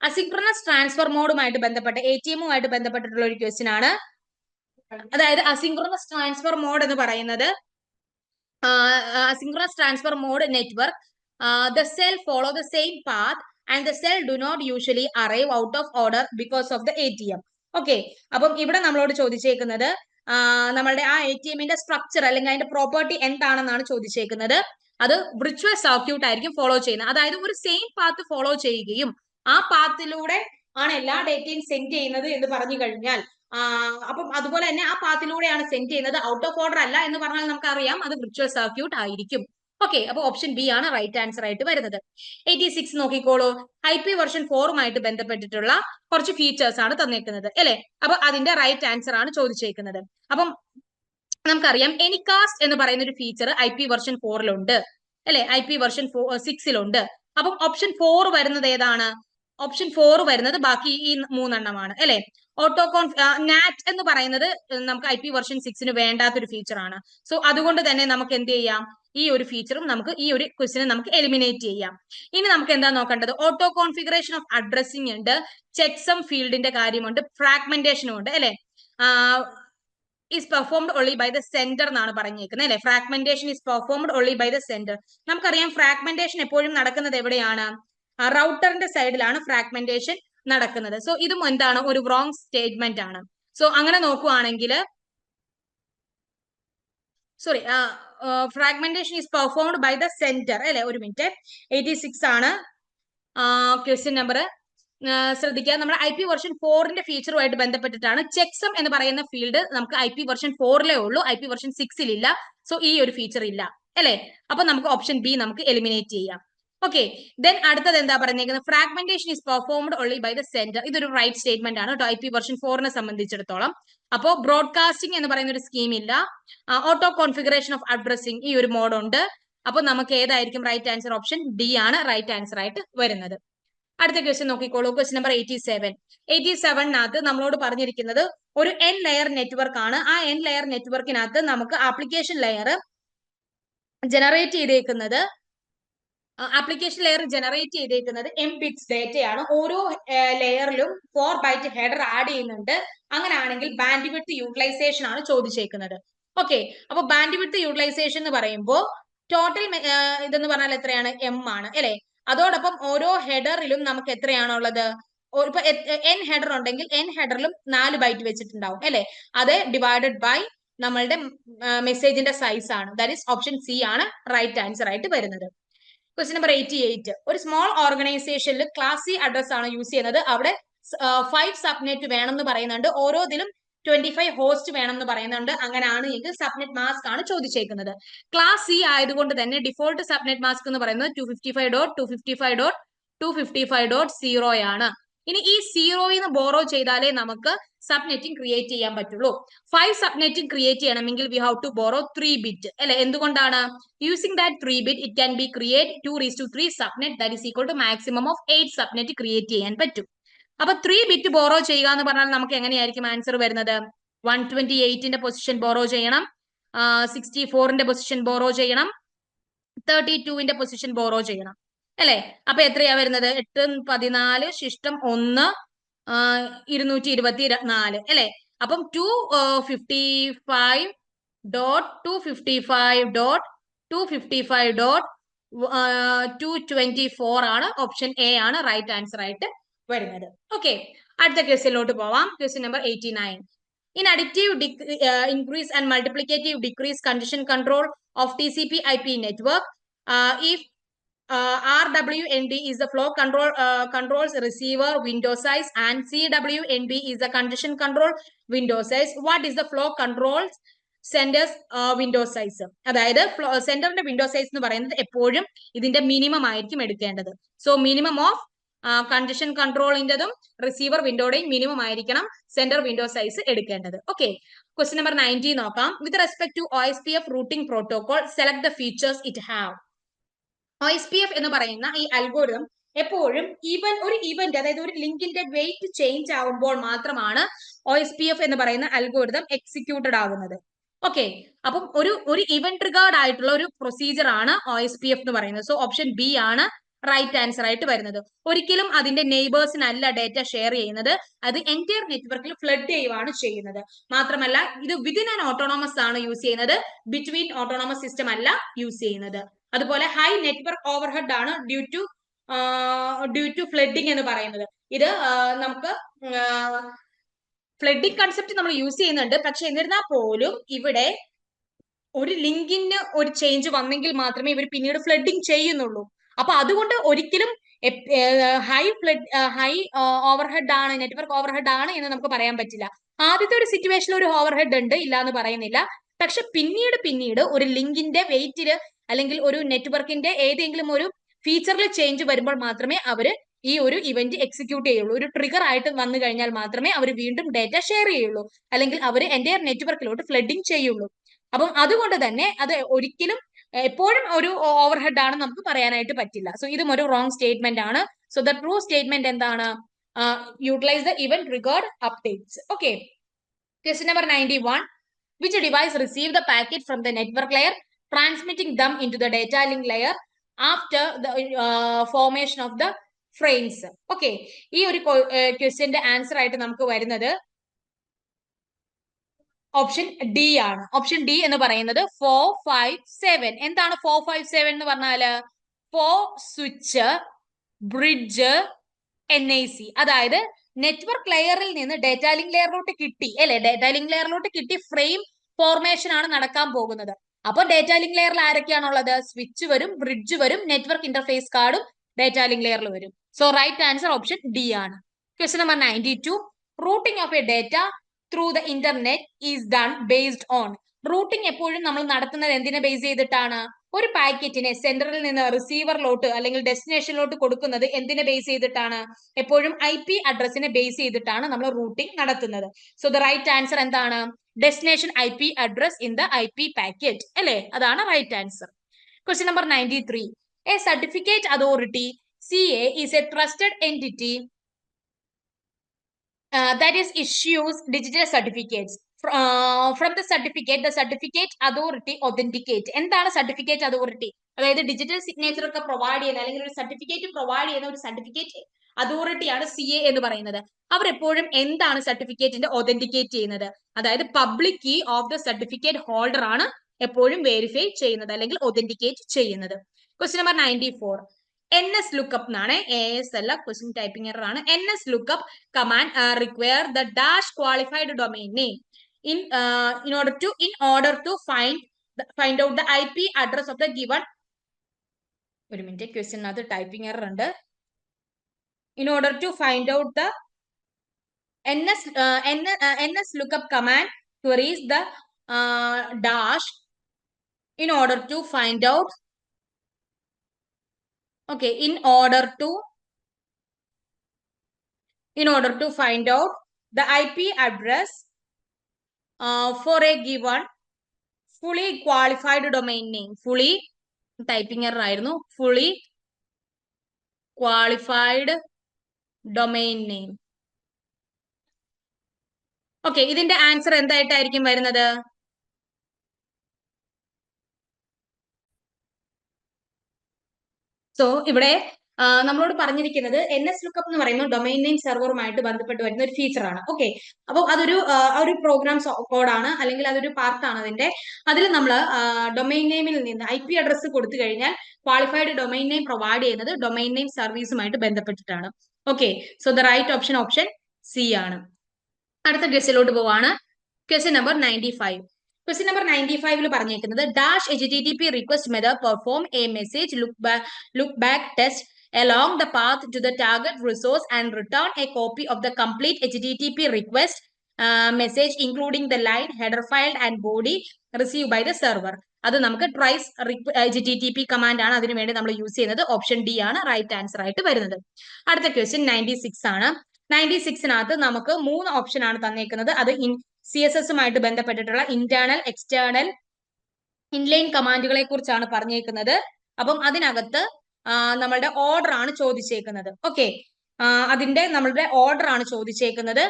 അസിൻക്രണസ് ട്രാൻസ്ഫർ മോഡുമായിട്ട് ബന്ധപ്പെട്ട് ATM-ഉമായിട്ട് ബന്ധപ്പെട്ടിട്ടുള്ള ഒരു ക്വസ്റ്റ്യൻ ആണ്. അതായത് അസിൻക്രണസ് ട്രാൻസ്ഫർ മോഡ് എന്ന് പറയുന്നത് asynchronous transfer mode network, the cell follow the same path and the cell do not usually arrive out of order because of the ATM. Okay, അപ്പം ഇവിടെ നമ്മളോട് ചോദിച്ചേക്കുന്നത് നമ്മളുടെ ആ ATM-ന്റെ സ്ട്രക്ചർ അല്ലെങ്കിൽ അതിന്റെ പ്രോപ്പർട്ടി എന്താണെന്നാണ് ചോദിച്ചേക്കുന്നത്. അത് വിർച്വൽ സർക്യൂട്ട് ആയിരിക്കും ഫോളോ ചെയ്യുന്നത്. അതായത് ഒരു സെയിം പാത്ത് ഫോളോ ചെയ്യുകയും ആ പാത്തിലൂടെ ആണ് എല്ലാ ഡേറ്റയും സെൻഡ് ചെയ്യുന്നത് എന്ന് പറഞ്ഞു കഴിഞ്ഞാൽ, അപ്പം അതുപോലെ തന്നെ ആ പാത്തിലൂടെയാണ് സെൻഡ് ചെയ്യുന്നത്, ഔട്ട് ഓഫ് ഓർഡർ അല്ല എന്ന് പറഞ്ഞാൽ നമുക്കറിയാം അത് വിർച്വൽ സർക്യൂട്ട് ആയിരിക്കും. ഓക്കെ, അപ്പൊ ഓപ്ഷൻ ബി ആണ് റൈറ്റ് ആൻസർ ആയിട്ട് വരുന്നത്. 86 നോക്കിക്കോളൂ. IP വെർഷൻ 4-ഉമായിട്ട് ബന്ധപ്പെട്ടിട്ടുള്ള കുറച്ച് ഫീച്ചേഴ്സ് ആണ് തന്നേക്കുന്നത്, അല്ലെ. അപ്പൊ അതിന്റെ റൈറ്റ് ആൻസർ ആണ് ചോദിച്ചേക്കുന്നത്. അപ്പം നമുക്കറിയാം എനികാസ്റ്റ് എന്ന് പറയുന്ന ഒരു ഫീച്ചർ IP വെർഷൻ 4-ലുണ്ട്, അല്ലെ, IP വെർഷൻ 6-ലുണ്ട്. അപ്പം ഓപ്ഷൻ 4 വരുന്നത് ഏതാണ്? ഓപ്ഷൻ 4 വരുന്നത് ബാക്കി ഈ 3 എണ്ണമാണ്, അല്ലെ. നാറ്റ് എന്ന് പറയുന്നത് നമുക്ക് IP വെർഷൻ 6-ന് വേണ്ടാത്തൊരു ഫീച്ചർ ആണ്. സോ അതുകൊണ്ട് തന്നെ നമുക്ക് എന്ത് ചെയ്യാം? ഈ ഒരു ഫീച്ചറും നമുക്ക് ഈ ഒരു ക്വസ്റ്റിനെ നമുക്ക് എലിമിനേറ്റ് ചെയ്യാം. ഇനി നമുക്ക് എന്താ നോക്കേണ്ടത്? ഓട്ടോ കോൺഫിഗറേഷൻ ഓഫ് അഡ്രസ്സിംഗ് ഉണ്ട്, ചെക്സം ഫീൽഡിന്റെ കാര്യമുണ്ട്, ഫ്രാഗ്മെന്റേഷനും ഉണ്ട്, അല്ലെ. Is performed only by the center എന്നാണ് പറഞ്ഞേക്കുന്നത്, അല്ലെ. Fragmentation is performed only by the center. നമുക്കറിയാം ഫ്രാഗ്മെന്റേഷൻ എപ്പോഴും നടക്കുന്നത് എവിടെയാണ്? റൗട്ടറിന്റെ സൈഡിലാണ് ഫ്രാഗ്മെന്റേഷൻ നടക്കുന്നത്. സോ ഇതും എന്താണ്? ഒരു റോങ് സ്റ്റേറ്റ്മെന്റ് ആണ്. സോ അങ്ങനെ നോക്കുവാണെങ്കിൽ sorry, fragmentation is performed by the center, അല്ലെ. ഒരു മിനിറ്റ്, 86 ആണ് ക്വസ്റ്റ്യൻ നമ്പർ. ശ്രദ്ധിക്കുക, നമ്മുടെ IP വെർഷൻ 4-ന്റെ ഫീച്ചറുമായിട്ട് ബന്ധപ്പെട്ടിട്ടാണ്. ചെക്സം എന്ന് പറയുന്ന ഫീൽഡ് നമുക്ക് IP വെർഷൻ 4-ലേ ഉള്ളൂ, IP വെർഷൻ 6-ൽ ഇല്ല. സോ ഈ ഒരു ഫീച്ചർ ഇല്ല, അല്ലെ. അപ്പൊ നമുക്ക് ഓപ്ഷൻ ബി നമുക്ക് എലിമിനേറ്റ് ചെയ്യാം. ഓക്കെ, ദെൻ അടുത്തത് എന്താ പറഞ്ഞേക്കുന്നത്? Fragmentation is performed only by the center. ഇതൊരു റൈറ്റ് സ്റ്റേറ്റ്മെന്റ് ആണ് കേട്ടോ IP വെർഷൻ 4-നെ സംബന്ധിച്ചിടത്തോളം. അപ്പോ ബ്രോഡ്കാസ്റ്റിംഗ് എന്ന് പറയുന്ന ഒരു സ്കീം ഇല്ല. ഓട്ടോ കോൺഫിഗറേഷൻ ഓഫ് അഡ്രസ്സിംഗ് ഈ ഒരു മോഡ് ഉണ്ട്. അപ്പൊ നമുക്ക് ഏതായിരിക്കും റൈറ്റ് ആൻസർ? ഓപ്ഷൻ ഡി ആണ് റൈറ്റ് ആൻസർ ആയിട്ട് വരുന്നത്. അടുത്ത ക്വസ്റ്റ്യൻ നോക്കിക്കോളൂ. Question number 87. നമ്മളോട് പറഞ്ഞിരിക്കുന്നത് ഒരു N ലെയർ നെറ്റ്വർക്ക് ആണ്. ആ N ലെയർ നെറ്റ്വർക്കിനകത്ത് നമുക്ക് ആപ്ലിക്കേഷൻ ലെയർ ജനറേറ്റ് ചെയ്തേക്കുന്നത് M bits ഡേറ്റയാണ്. ഓരോ ലെയറിലും 4 ബൈറ്റ് ഹെഡർ ആഡ് ചെയ്യുന്നുണ്ട്. അങ്ങനെയാണെങ്കിൽ ബാൻഡ് വിഡ്ത്ത് യൂട്ടിലൈസേഷൻ ആണ് ചോദിച്ചേക്കുന്നത്. ഓക്കെ, അപ്പൊ ബാൻഡ് വിഡ്ത്ത് യൂട്ടിലൈസേഷൻ എന്ന് പറയുമ്പോൾ ടോട്ടൽ ഇതെന്ന് പറഞ്ഞാൽ എത്രയാണ്? M ആണ്, അല്ലെ. അതോടൊപ്പം ഓരോ ഹെഡറിലും നമുക്ക് എത്രയാണുള്ളത്? ഇപ്പൊ n ഹെഡർ ഉണ്ടെങ്കിൽ n ഹെഡറിലും 4 ബൈറ്റ് വെച്ചിട്ടുണ്ടാവും അല്ലെ. അത് ഡിവൈഡഡ് ബൈ നമ്മളുടെ മെസ്സേജിന്റെ സൈസ് ആണ്. ദാറ്റ് ഈസ് ഓപ്ഷൻ സി ആണ് റൈറ്റ് ആൻസർ ആയിട്ട് വരുന്നത്. Question number 88. ഒരു സ്മോൾ ഓർഗനൈസേഷനിൽ ക്ലാസ് സി അഡ്രസ് ആണ് യൂസ് ചെയ്യുന്നത്. അവിടെ 5 സബ്നെറ്റ് വേണമെന്ന് പറയുന്നുണ്ട്. ഓരോന്നിലും 25 ഹോസ്റ്റ് വേണമെന്ന് പറയുന്നുണ്ട്. അങ്ങനെയാണ് എങ്കിൽ സബ്നെറ്റ് മാസ്ക് ആണ് ചോദിച്ചേക്കുന്നത്. ക്ലാസ് സി ആയതുകൊണ്ട് തന്നെ ഡിഫോൾട്ട് സബ്നെറ്റ് മാസ്ക് എന്ന് പറയുന്നത് 255.255.255.0 ആണ്. ഇനി ഈ സീറോയിൽ നിന്ന് ബോറോ ചെയ്താലേ നമുക്ക് സബ്നെറ്റിംഗ് ക്രിയേറ്റ് ചെയ്യാൻ പറ്റുള്ളൂ. 5 സബ്നെറ്റിംഗ് ക്രിയേറ്റ് ചെയ്യണമെങ്കിൽ we have to borrow 3 bit അല്ലെ. എന്തുകൊണ്ടാണ്? Using that 3 bit it can be create 2:3 subnet that is equal to maximum of 8 subnet create ചെയ്യാൻ പറ്റും. അപ്പൊ 3 ബിറ്റ് ബോറോ ചെയ്യുക എന്ന് പറഞ്ഞാൽ നമുക്ക് എങ്ങനെയായിരിക്കും ആൻസർ വരുന്നത്? 128ന്റെ പൊസിഷൻ ബോറോ ചെയ്യണം, 64ന്റെ പൊസിഷൻ ബോറോ ചെയ്യണം, 32ന്റെ പൊസിഷൻ ബോറോ ചെയ്യണം അല്ലെ. അപ്പൊ എത്രയാ വരുന്നത്? 8 14 ശിഷ്ടം 1 224 അല്ലെ. അപ്പം 255.255.255.224 ആണ്. ഓപ്ഷൻ എ ആണ് റൈറ്റ് ആൻസർ ആയിട്ട് വരുന്നത്. ഓക്കെ, അടുത്ത ക്വസ്റ്റ്യനിലോട്ട് പോവാം. Question number 89. In additive increase and multiplicative decrease condition control of TCP/IP network, if RWND is the flow control controls receiver window size and CWNB is the condition control window size, what is the flow controls centres window size? അതായത് സെന്ററിന്റെ window size എന്ന് പറയുന്നത് എപ്പോഴും ഇതിന്റെ minimum ആയിരിക്കും എടുക്കേണ്ടത്. So minimum of condition കൺട്രോളിന്റെതും receiver വിൻഡോയുടെയും മിനിമം ആയിരിക്കണം സെന്റർ വിൻഡോ സൈസ് എടുക്കേണ്ടത്. ഓക്കെ, ക്വസ്റ്റ്യൻ നമ്പർ 90 നോക്കാം. With respect to OSPF routing protocol select the features it have. OSPF എന്ന് പറയുന്ന ഈ അൽഗോരിതം എപ്പോഴും ഒരു ഇവന്റ്, അതായത് ഒരു ലിങ്കിന്റെ വെയിറ്റ് ചേഞ്ച് ആവുമ്പോൾ മാത്രമാണ് OSPF എന്ന് പറയുന്ന അൽഗോരിതം എക്സിക്യൂട്ടഡ് ആകുന്നത്. ഓക്കെ, അപ്പം ഒരു ഇവന്റ് ട്രിഗേർഡ് ആയിട്ടുള്ള ഒരു പ്രൊസീജിയർ ആണ് OSPF എന്ന് പറയുന്നത്. സോ ഓപ്ഷൻ ബി ആണ് റൈറ്റ് ആൻസർ ആയിട്ട് വരുന്നത്. ഒരിക്കലും അതിന്റെ നെയ്ബേഴ്സിനല്ല ഡേറ്റ ഷെയർ ചെയ്യുന്നത്, അത് എൻറ്റയർ നെറ്റ്വർക്കിൽ ഫ്ലഡ് ചെയ്യുവാണ് ചെയ്യുന്നത്. മാത്രമല്ല ഇത് വിതിൻ ആൻ ഓട്ടോണോമസ് ആണ് യൂസ് ചെയ്യുന്നത്, ബിറ്റ്വീൻ ഓട്ടോണോമസ് സിസ്റ്റം അല്ല യൂസ് ചെയ്യുന്നത്. അതുപോലെ ഹൈ നെറ്റ്വർക്ക് ഓവർഹെഡ് ആണ് ഡ്യൂ ടു ഫ്ലഡിങ് എന്ന് പറയുന്നത്. ഇത് നമുക്ക് ഫ്ലഡിങ് കൺസെപ്റ്റ് നമ്മൾ യൂസ് ചെയ്യുന്നുണ്ട്. പക്ഷെ എന്നിരുന്നാൽ പോലും ഇവിടെ ഒരു ലിങ്കിന് ഒരു ചേഞ്ച് വന്നെങ്കിൽ മാത്രമേ ഇവർ പിന്നീട് ഫ്ലഡിങ് ചെയ്യുന്നുള്ളൂ. അപ്പൊ അതുകൊണ്ട് ഒരിക്കലും ഹൈ ഓവർഹെഡ് ആണ്, നെറ്റ്വർക്ക് ഓവർഹെഡ് ആണ് എന്ന് നമുക്ക് പറയാൻ പറ്റില്ല. ആദ്യത്തെ ഒരു സിറ്റുവേഷനിൽ ഒരു ഓവർഹെഡ് ഉണ്ട്, ഇല്ല എന്ന് പറയുന്നില്ല. പക്ഷെ പിന്നീട് ഒരു ലിങ്കിന്റെ വെയിറ്റില് അല്ലെങ്കിൽ ഒരു നെറ്റ്വർക്കിന്റെ ഏതെങ്കിലും ഒരു ഫീച്ചറിൽ ചേഞ്ച് വരുമ്പോൾ മാത്രമേ അവര് ഈ ഒരു ഇവന്റ് എക്സിക്യൂട്ട് ചെയ്യുള്ളൂ. ഒരു ട്രിഗർ ആയിട്ട് വന്നു കഴിഞ്ഞാൽ മാത്രമേ അവർ വീണ്ടും ഡേറ്റ ഷെയർ ചെയ്യുള്ളൂ, അല്ലെങ്കിൽ അവർ എൻറ്റയർ നെറ്റ്വർക്കിലോട്ട് ഫ്ലഡിങ് ചെയ്യുള്ളൂ. അപ്പം അതുകൊണ്ട് തന്നെ അത് ഒരിക്കലും എപ്പോഴും ഒരു ഓവർഹെഡ് ആണ് നമുക്ക് പറയാനായിട്ട് പറ്റില്ല. സോ ഇതും ഒരു റോങ് സ്റ്റേറ്റ്മെന്റ് ആണ്. സോ ദ ട്രൂ സ്റ്റേറ്റ്മെന്റ് എന്താണ്? Utilize the event triggered updates. Okay, question number 91. Which device receive the packet from the network layer, transmitting them into the data link layer after the formation of the frames? Okay, ഈ ഒരു ക്വസ്റ്റ്യന്റെ answer ആയിട്ട് നമുക്ക് വരുന്നത് option D ആണ്. Option D എന്ന് പറയുന്നത് 457. എന്താണ് 457 എന്ന് പറഞ്ഞാല്? 4 സ്വിച്ച്, ബ്രിഡ്ജ്, NIC. അതായത് നെറ്റ്വർക്ക് ലെയറിൽ നിന്ന് ഡേറ്റാ ലിങ്ക് ലെയറിലോട്ട് കിട്ടി അല്ലെ, ഡേറ്റാ ലിങ്ക് ലെയറിലോട്ട് കിട്ടി ഫ്രെയിം ഫോർമേഷൻ ആണ് നടക്കാൻ പോകുന്നത്. അപ്പൊ ഡേറ്റാ ലിങ്ക് ലെയറിൽ ആരൊക്കെയാണുള്ളത്? സ്വിച്ച് വരും, ബ്രിഡ്ജ് വരും, നെറ്റ്വർക്ക് ഇന്റർഫേസ് കാർഡും ഡേറ്റാ ലിങ്ക് ലെയറിൽ വരും. So right answer option D ആണ്. Question number 92. Routing of a data through the internet is done based on. Routing എപ്പോഴും നമ്മൾ നടത്തുന്നത് എന്തിനെ ബേസ് ചെയ്തിട്ടാണ്? ഒരു പാക്കറ്റിനെ സെന്ററിൽ നിന്ന് റിസീവറിലോട്ട് അല്ലെങ്കിൽ ഡെസ്റ്റിനേഷനിലോട്ട് കൊടുക്കുന്നത് എന്തിനെ ബേസ് ചെയ്തിട്ടാണ്? എപ്പോഴും IP അഡ്രസ്സിനെ ബേസ് ചെയ്തിട്ടാണ് നമ്മൾ റൂട്ടിംഗ് നടത്തുന്നത്. സോ ദ റൈറ്റ് ആൻസർ എന്താണ്? Destination IP address in the IP packet അല്ലെ, അതാണ് right answer. Question number 93. A certificate authority CA is a trusted entity that is issues digital certificates. From the certificate, the certificate authority authenticate. എന്താണ് certificate authority? അതായത് digital signature ഒക്കെ provide ചെയ്യുന്ന അല്ലെങ്കിൽ ഒരു certificate provide ചെയ്യുന്ന ഒരു certificate അതോറിറ്റിയാണ് CA എന്ന് പറയുന്നത്. അവരെപ്പോഴും എന്താണ് സർട്ടിഫിക്കറ്റിന്റെ ഒതന്റിക്കേറ്റ് ചെയ്യുന്നത്? അതായത് public key of the certificate holder ആണ് എപ്പോഴും വെരിഫൈ ചെയ്യുന്നത് അല്ലെങ്കിൽ ഒതന്റിക്കേറ്റ് ചെയ്യുന്നത്. Question number 94. NS lookup എന്നാണ്, AS അല്ല, ക്വസ്റ്റ്യൻ ടൈപ്പിംഗ് എറർ ആണ്. NS lookup command require the dash qualified domain name in order to find out the IP address of the given. ഒരു minute, ക്വസ്റ്റ്യനകത്ത് typing error ഉണ്ട്. In order to find out the NS lookup command queries the dash in order to find out. Okay, in order to find out the IP address for a given fully qualified domain name. Fully typing error ആയിരുന്നു. Fully qualified domain name. Okay, ഇതിന്റെ answer എന്തായിട്ടായിരിക്കും വരുന്നത്? So ഇവിടെ നമ്മളോട് പറഞ്ഞിരിക്കുന്നത് NS lookup എന്ന് പറയുന്നത് domain name സെർവറുമായിട്ട് ബന്ധപ്പെട്ട് വരുന്ന ഒരു ഫീച്ചർ ആണ്. ഓക്കെ, അപ്പോൾ ഒരു പ്രോഗ്രാം കോഡാണ്, അല്ലെങ്കിൽ അതൊരു പാർട്ടാണ് അതിന്റെ. അതിൽ നമ്മൾ ഡൊമൈൻ നെയിമിൽ നിന്ന് IP അഡ്രസ്സ് കൊടുത്തു കഴിഞ്ഞാൽ ക്വാളിഫൈഡ് ഡൊമൈൻ നെയിം പ്രൊവൈഡ് ചെയ്യുന്നത് ഡൊമൈൻ നെയിം സർവീസുമായിട്ട് ബന്ധപ്പെട്ടിട്ടാണ്. Okay, so the right option C ആണ്. അടുത്ത ക്വസ്റ്റ്യനിലോട്ട് പോവാണ്. Question number 95. ക്വസ്റ്റ്യൻ നമ്പർ 95 പറഞ്ഞേക്കുന്നത് dash HTTP request method perform A message look back test along the path to the target resource and return a copy of the complete HTTP request message including the line, header file and body received by the server. അത് നമുക്ക് tries HTTP command ആണ് അതിനു വേണ്ടി നമ്മൾ use ചെയ്യുന്നത്. Option D ആണ് right answer ആയിട്ട് വരുന്നത്. അടുത്ത ക്വസ്റ്റ്യൻ 96 ആണ്. 96നകത്ത് നമുക്ക് 3 ഓപ്ഷൻ ആണ് തന്നേക്കുന്നത്. അത് CSSുമായിട്ട് ബന്ധപ്പെട്ടിട്ടുള്ള ഇന്റേണൽ, എക്സ്റ്റേണൽ, ഇൻലൈൻ കമാൻഡുകളെ കുറിച്ചാണ് പറഞ്ഞേക്കുന്നത്. അപ്പം അതിനകത്ത് നമ്മളുടെ ഓർഡർ ആണ് ചോദിച്ചേക്കുന്നത്. ഓക്കെ, അതിന്റെ നമ്മളുടെ ഓർഡർ ആണ് ചോദിച്ചേക്കുന്നത്.